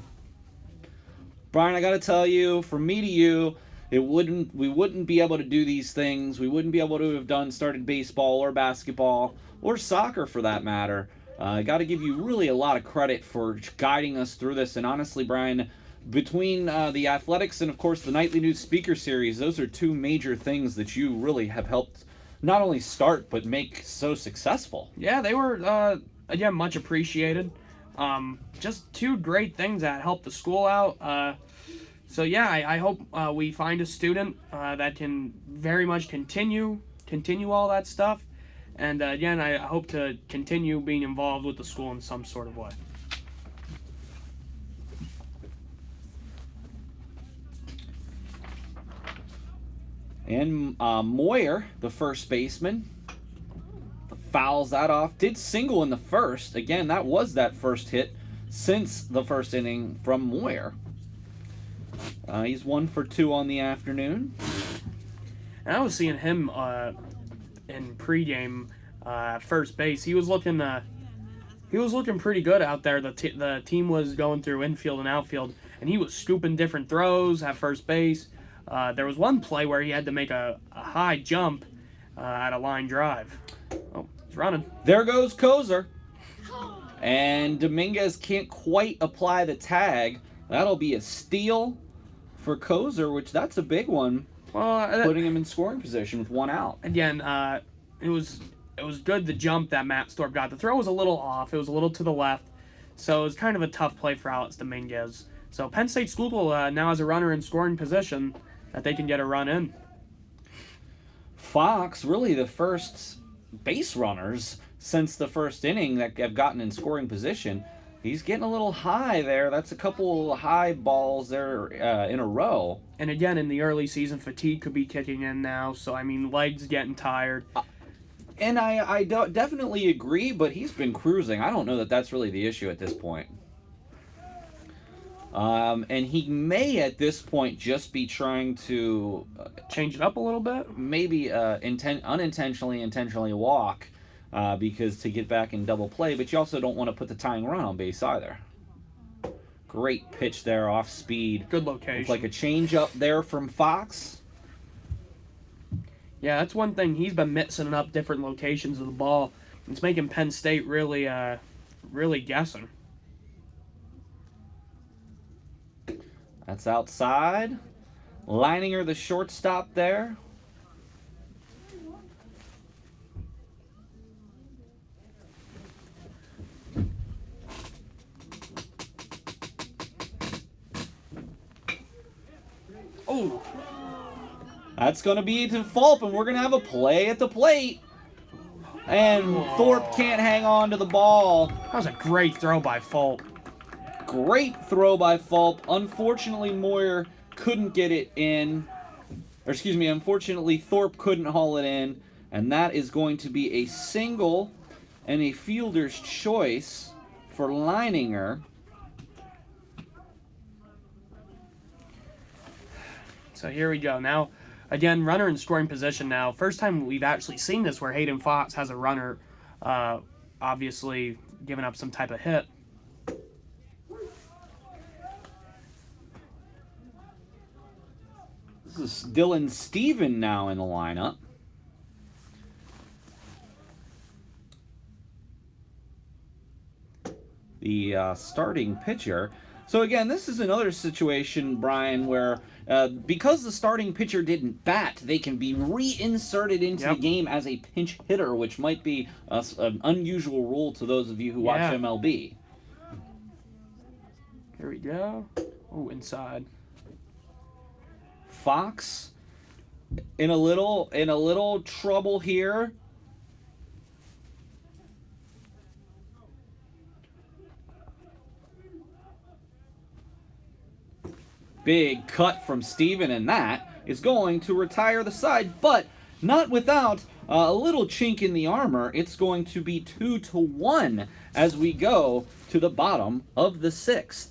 Brian, I got to tell you, from me to you, we wouldn't be able to do these things. We wouldn't be able to have started baseball or basketball or soccer for that matter. I got to give you really a lot of credit for guiding us through this. And honestly, Brian, between the athletics and, of course, the Nightly News Speaker Series, those are 2 major things that you really have helped not only start but make so successful. Yeah, they were, again, much appreciated. Just 2 great things that helped the school out. So yeah, I hope we find a student that can very much continue all that stuff. And again, I hope to continue being involved with the school in some sort of way. And Moyer, the first baseman, fouls that off. Did single in the first. Again, that was that first hit since the first inning from Moyer. He's 1 for 2 on the afternoon. And I was seeing him in pregame at first base. He was looking pretty good out there. The team was going through infield and outfield, and he was scooping different throws at first base. There was one play where he had to make a high jump at a line drive. Oh, he's running. There goes Kozer. And Dominguez can't quite apply the tag. That'll be a steal for Kozer, which that's a big one. Well, putting him in scoring position with 1 out. Again, it was good the jump that Matt Storp got. The throw was a little off. It was a little to the left. So it was kind of a tough play for Alex Dominguez. So Penn State Schuylkill now has a runner in scoring position that they can get a run in. Fox, really the first base runners since the first inning that have gotten in scoring position. He's getting a little high there. That's a couple high balls there in a row. And again, in the early season, fatigue could be kicking in now. So, I mean, legs getting tired. And I definitely agree, but he's been cruising. I don't know that that's really the issue at this point. And he may at this point just be trying to change it up a little bit. Maybe unintentionally, intentionally walk. Because to get back in double play, but you also don't want to put the tying run on base either. Great pitch there off speed. Good location. Looks like a change up there from Fox. Yeah, that's one thing. He's been mixing up different locations of the ball. It's making Penn State really guessing. That's outside. Leininger, the shortstop there. Oh, that's going to be to Fulp, and we're going to have a play at the plate. And Thorpe can't hang on to the ball. That was a great throw by Fulp. Great throw by Fulp. Unfortunately, Moyer couldn't get it in. Or excuse me, unfortunately, Thorpe couldn't haul it in. And that is going to be a single and a fielder's choice for Leininger. So here we go. Now, again, runner in scoring position now. First time we've actually seen this where Hayden Fox has a runner, obviously giving up some type of hit. This is Dylan Steven now in the lineup. The starting pitcher. So again, this is another situation, Brian, where because the starting pitcher didn't bat, they can be reinserted into the game as a pinch hitter, which might be an unusual rule to those of you who watch MLB. Here we go. Oh, inside. Fox in a little trouble here. Big cut from Steven, and that is going to retire the side, but not without a little chink in the armor. It's going to be 2-1 as we go to the bottom of the 6th.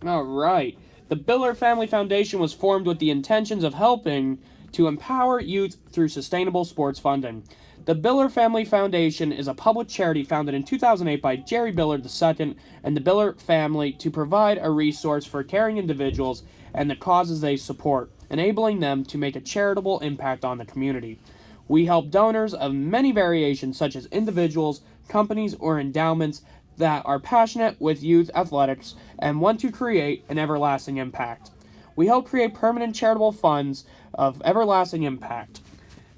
All right. The Biller Family Foundation was formed with the intentions of helping to empower youth through sustainable sports funding. The Biller Family Foundation is a public charity founded in 2008 by Jerry Biller II and the Biller family to provide a resource for caring individuals and the causes they support, enabling them to make a charitable impact on the community. We help donors of many variations, such as individuals, companies, or endowments that are passionate with youth athletics and want to create an everlasting impact. We help create permanent charitable funds of everlasting impact.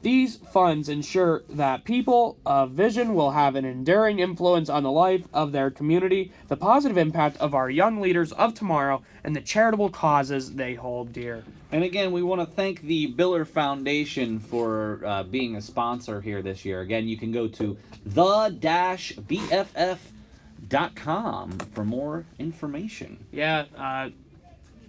These funds ensure that people of vision will have an enduring influence on the life of their community, the positive impact of our young leaders of tomorrow, and the charitable causes they hold dear. And again, we want to thank the Biller Foundation for being a sponsor here this year. Again, you can go to the-bff.com for more information. Yeah, I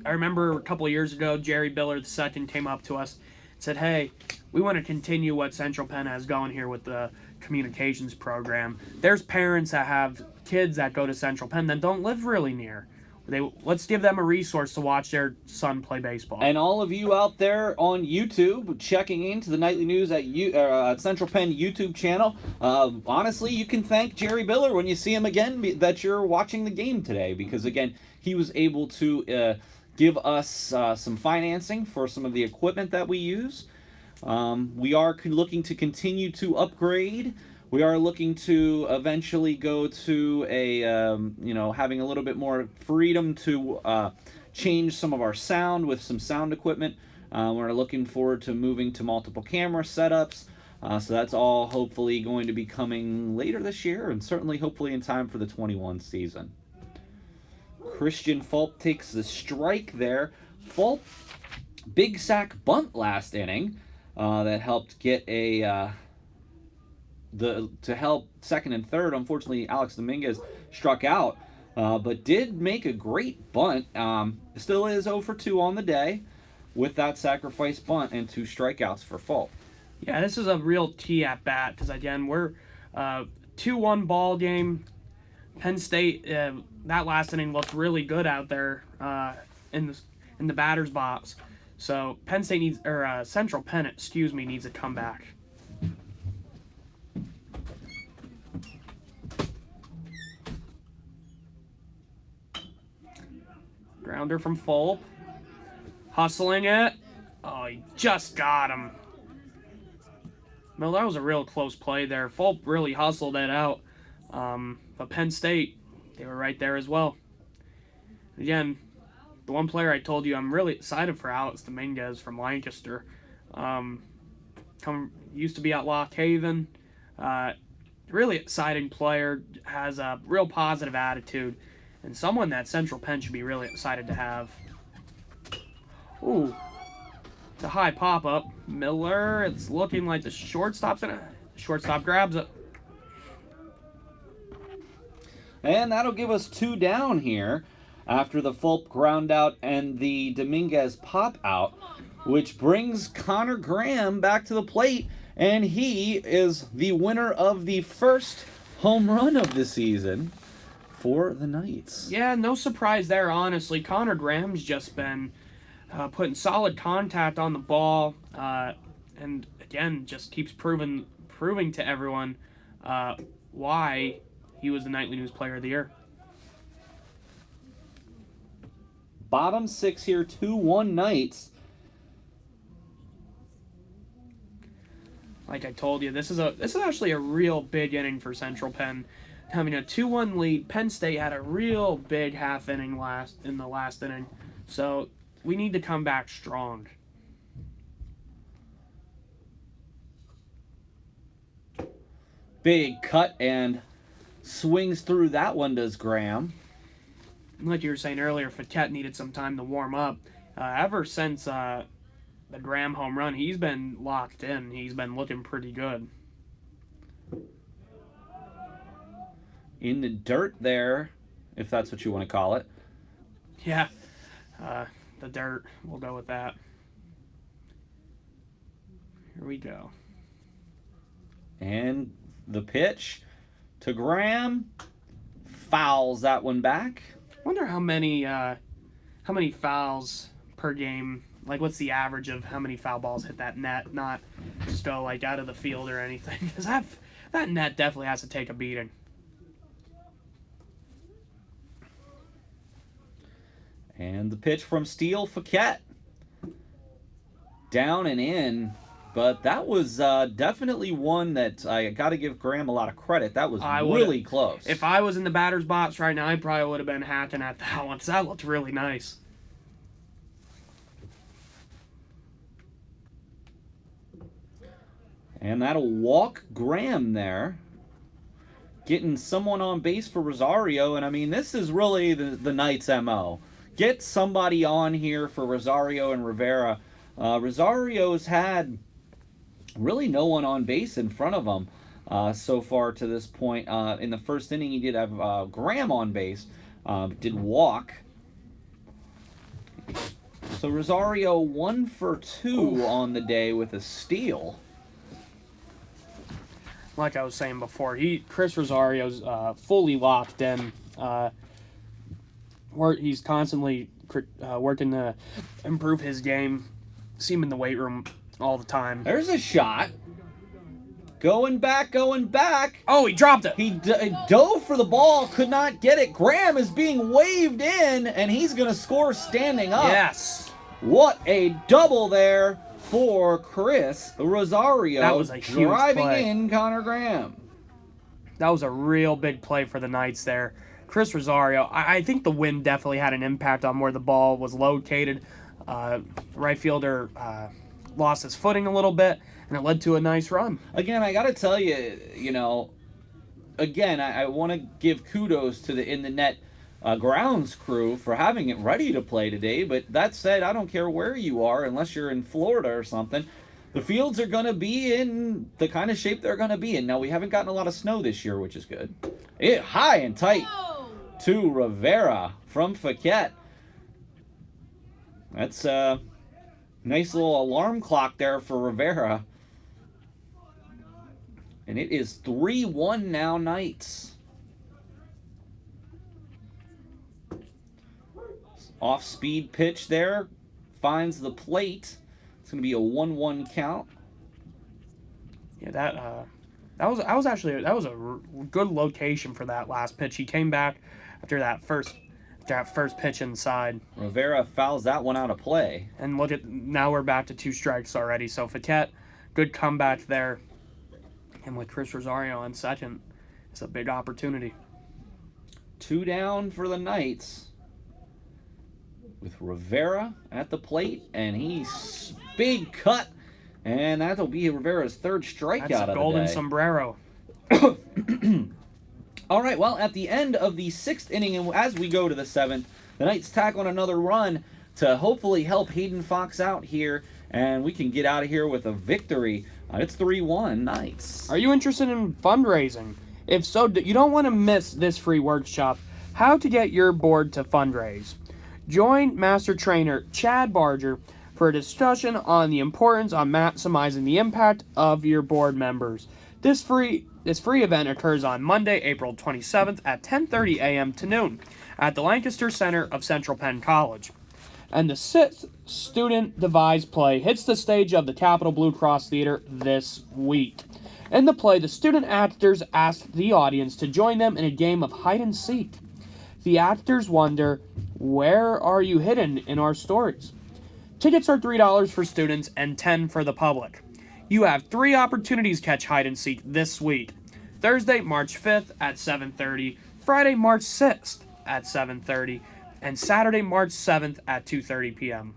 remember a couple of years ago, Jerry Biller II came up to us and said, hey, we want to continue what Central Penn has going here with the communications program. There's parents that have kids that go to Central Penn that don't live really near. Let's give them a resource to watch their son play baseball. And all of you out there on YouTube checking into the nightly news at Central Penn YouTube channel, honestly, you can thank Jerry Biller when you see him again that you're watching the game today, because again, he was able to give us some financing for some of the equipment that we use. We are looking to continue to upgrade. We are looking to eventually go to a, having a little bit more freedom to change some of our sound with some sound equipment. We're looking forward to moving to multiple camera setups. So that's all hopefully going to be coming later this year, and certainly hopefully in time for the 21 season. Christian Fulp takes the strike there. Fulp, big sack bunt last inning that helped get a... to help second and third. Unfortunately, Alex Dominguez struck out, but did make a great bunt. Still is 0 for 2 on the day with that sacrifice bunt and 2 strikeouts for Fulp. Yeah, this is a real key at bat because again we're 2-1 ball game. Penn State that last inning looked really good out there in the batter's box. So Penn State needs Central Penn needs a comeback. Grounder from Fulp. Hustling it. Oh, he just got him. No, that was a real close play there. Fulp really hustled it out. But Penn State, they were right there as well. Again, the one player I told you I'm really excited for, Alex Dominguez from Lancaster. Used to be at Lock Haven. Really exciting player. Has a real positive attitude. And someone that Central Penn should be really excited to have. Ooh. It's a high pop-up. Miller, it's looking like the shortstop's in it. Shortstop grabs it. And that'll give us 2 down here after the Fulp ground out and the Dominguez pop out, which brings Connor Graham back to the plate, and he is the winner of the first home run of the season for the Knights. Yeah, no surprise there, honestly. Connor Graham's just been putting solid contact on the ball, and again, just keeps proving to everyone why he was the Nightly News Player of the Year. Bottom 6 here, 2-1 Knights. Like I told you, this is actually a real big inning for Central Penn. Having a 2-1 lead, Penn State had a real big half inning in the last inning. So we need to come back strong. Big cut and swings through that one, does Graham. Like you were saying earlier, Fatette needed some time to warm up. Ever since the Graham home run, he's been locked in. He's been looking pretty good. In the dirt there, if that's what you want to call it. Yeah. the dirt. We'll go with that. Here we go. And the pitch to Graham. Fouls that one back. Wonder how many fouls per game. Like, what's the average of how many foul balls hit that net? Not just go, like, out of the field or anything. Because that net definitely has to take a beating. And the pitch from Steele Fouquet. Down and in. But that was definitely one that I got to give Graham a lot of credit. That was really close. If I was in the batter's box right now, I probably would have been hacking at that one. So that looked really nice. And that'll walk Graham there. Getting someone on base for Rosario. And, I mean, this is really the Knights' MO. Get somebody on here for Rosario and Rivera. Rosario's had really no one on base in front of him so far to this point. In the first inning, he did have Graham on base. Did walk. So Rosario 1 for 2 on the day with a steal. Like I was saying before, Chris Rosario's fully locked in. He's constantly working to improve his game. See him in the weight room all the time. There's a shot. Going back. Oh, he dropped it. He dove for the ball, could not get it. Graham is being waved in, and he's going to score standing up. Yes. What a double there for Chris Rosario. That was a huge driving play. in Connor Graham. That was a real big play for the Knights there. Chris Rosario, I think the wind definitely had an impact on where the ball was located. Right fielder lost his footing a little bit, and it led to a nice run. Again, I got to tell you, I want to give kudos to the in the net grounds crew for having it ready to play today. But that said, I don't care where you are, unless you're in Florida or something. The fields are going to be in the kind of shape they're going to be in. Now, we haven't gotten a lot of snow this year, which is good. High and tight to Rivera from Fouquet. That's a nice little alarm clock there for Rivera. And it is 3-1 now, Knights. Off-speed pitch there. Finds the plate. It's going to be a 1-1 count. Yeah, that was a good location for that last pitch. He came back after that first pitch inside. Rivera fouls that one out of play. And now we're back to 2 strikes already. So Fouquet, good comeback there. And with Chris Rosario on second, it's a big opportunity. 2 down for the Knights. With Rivera at the plate, and he's big cut. And that'll be Rivera's 3rd strikeout of the day. That's a golden sombrero. All right, well, at the end of the 6th inning, and as we go to the 7th, the Knights tack on another run to hopefully help Hayden Fox out here, and we can get out of here with a victory. It's 3-1 Knights. Are you interested in fundraising? If so, you don't want to miss this free workshop, How to Get Your Board to Fundraise. Join Master Trainer Chad Barger for a discussion on the importance of maximizing the impact of your board members. This free event occurs on Monday, April 27th at 10:30 a.m. to noon at the Lancaster Center of Central Penn College. And the 6th student devised play hits the stage of the Capital Blue Cross Theater this week. In the play, the student actors ask the audience to join them in a game of hide and seek. The actors wonder, where are you hidden in our stories? Tickets are $3 for students and $10 for the public. You have 3 opportunities to catch hide and seek this week. Thursday, March 5th at 7:30, Friday, March 6th at 7:30, and Saturday, March 7th at 2:30 p.m.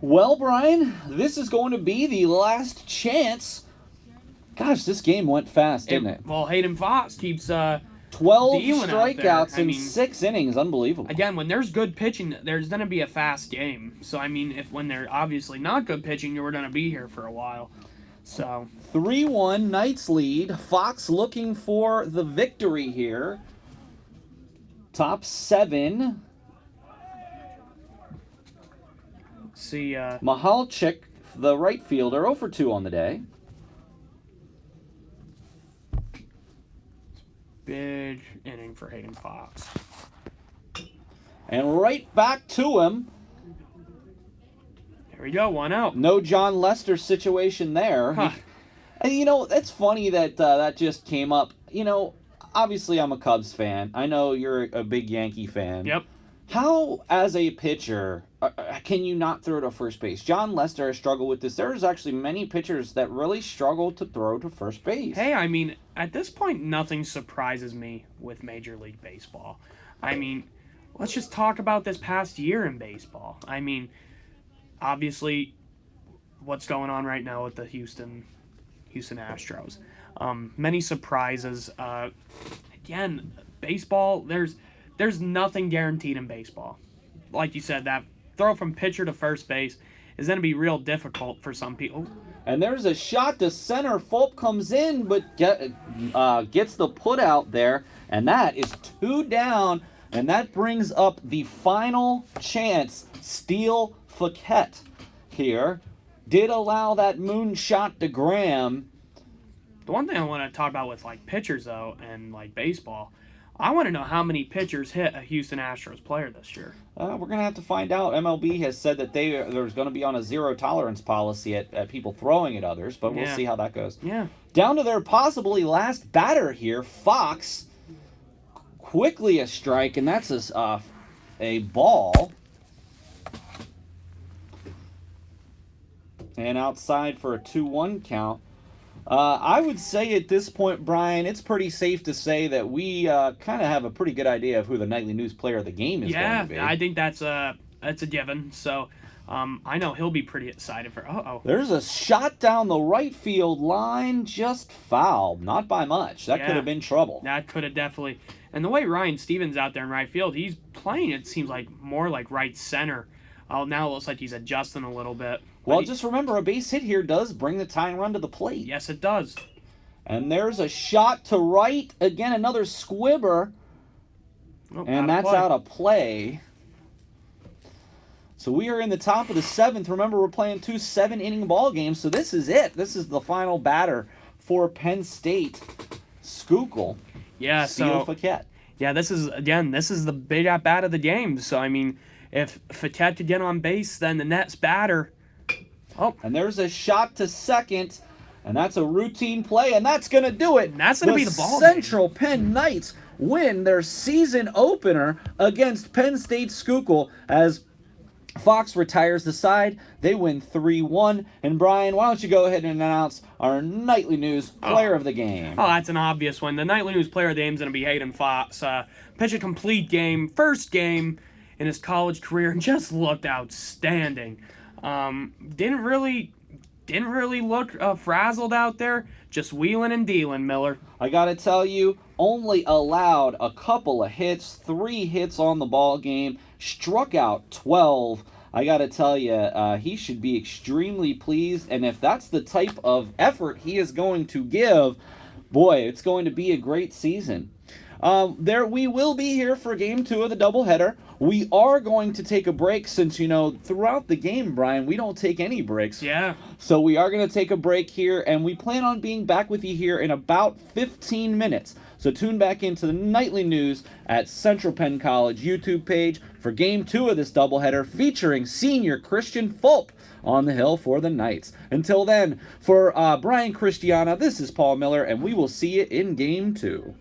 Well, Brian, this is going to be the last chance. Gosh, this game went fast, didn't it? Well, Hayden Fox keeps 12 strikeouts in 6 innings. Unbelievable. Again, when there's good pitching, there's going to be a fast game. So, I mean, when they're obviously not good pitching, we're going to be here for a while. So 3-1, Knights lead. Fox looking for the victory here. Top 7. See, Mahalchik, the right fielder, 0 for 2 on the day. big inning for Hayden Fox. And right back to him. There we go, 1 out. No John Lester situation there. Huh. And, it's funny that that just came up. Obviously I'm a Cubs fan. I know you're a big Yankee fan. Yep. How, as a pitcher, can you not throw to first base? John Lester has struggled with this. There's actually many pitchers that really struggle to throw to first base. Hey, I mean, at this point, nothing surprises me with Major League Baseball. I mean, let's just talk about this past year in baseball. I mean, obviously, what's going on right now with the Houston Astros. Many surprises. Again, baseball, there's nothing guaranteed in baseball. Like you said, that throw from pitcher to first base is going to be real difficult for some people. And there's a shot to center. Fulp comes in, but gets the put out there. And that is 2 down. And that brings up the final chance. Steele Fouquet here did allow that moonshot to Graham. The one thing I want to talk about with pitchers though, and baseball, I want to know how many pitchers hit a Houston Astros player this year. We're going to have to find out. MLB has said that there's going to be on a zero tolerance policy at people throwing at others, but we'll see how that goes. Yeah. Down to their possibly last batter here, Fox. Quickly a strike, and that's a ball. And outside for a 2-1 count. I would say at this point, Brian, it's pretty safe to say that we kind of have a pretty good idea of who the Nightly News player of the game is going to be. Yeah, I think that's a given. So I know he'll be pretty excited for. There's a shot down the right field line, just fouled, not by much. That could have been trouble. That could have definitely. And the way Ryan Stevens out there in right field, he's playing. It seems like more like right center. Now it looks like he's adjusting a little bit. Well, just remember, a base hit here does bring the tying run to the plate. Yes, it does. And there's a shot to right. Again, another squibber. And that's out of play. So we are in the top of the 7th. Remember, we're playing 2 7-inning ball games. So this is it. This is the final batter for Penn State. Schuylkill. Yeah, Steele Fouquet. Yeah, this is the big at-bat of the game. So, I mean, if Fouquet could get on base, then the next batter... And there's a shot to second, and that's a routine play, and that's going to do it. And that's going to be the ball Central Penn Knights win their season opener against Penn State Schuylkill as Fox retires the side. They win 3-1. And Brian, why don't you go ahead and announce our Nightly News player of the game? Oh, that's an obvious one. The Nightly News player of the game is going to be Hayden Fox. Pitched a complete game, first game in his college career, and just looked outstanding. Didn't really look frazzled out there. Just wheeling and dealing, Miller. I gotta tell you, only allowed a couple of hits, 3 hits on the ball game, struck out 12. I gotta tell you, he should be extremely pleased, and if that's the type of effort he is going to give, boy, it's going to be a great season. We will be here for Game 2 of the doubleheader. We are going to take a break since, throughout the game, Brian, we don't take any breaks. Yeah. So we are going to take a break here, and we plan on being back with you here in about 15 minutes. So tune back into the Nightly News at Central Penn College YouTube page for Game 2 of this doubleheader featuring senior Christian Fulp on the hill for the Knights. Until then, for Brian Christiana, this is Paul Miller, and we will see you in Game 2.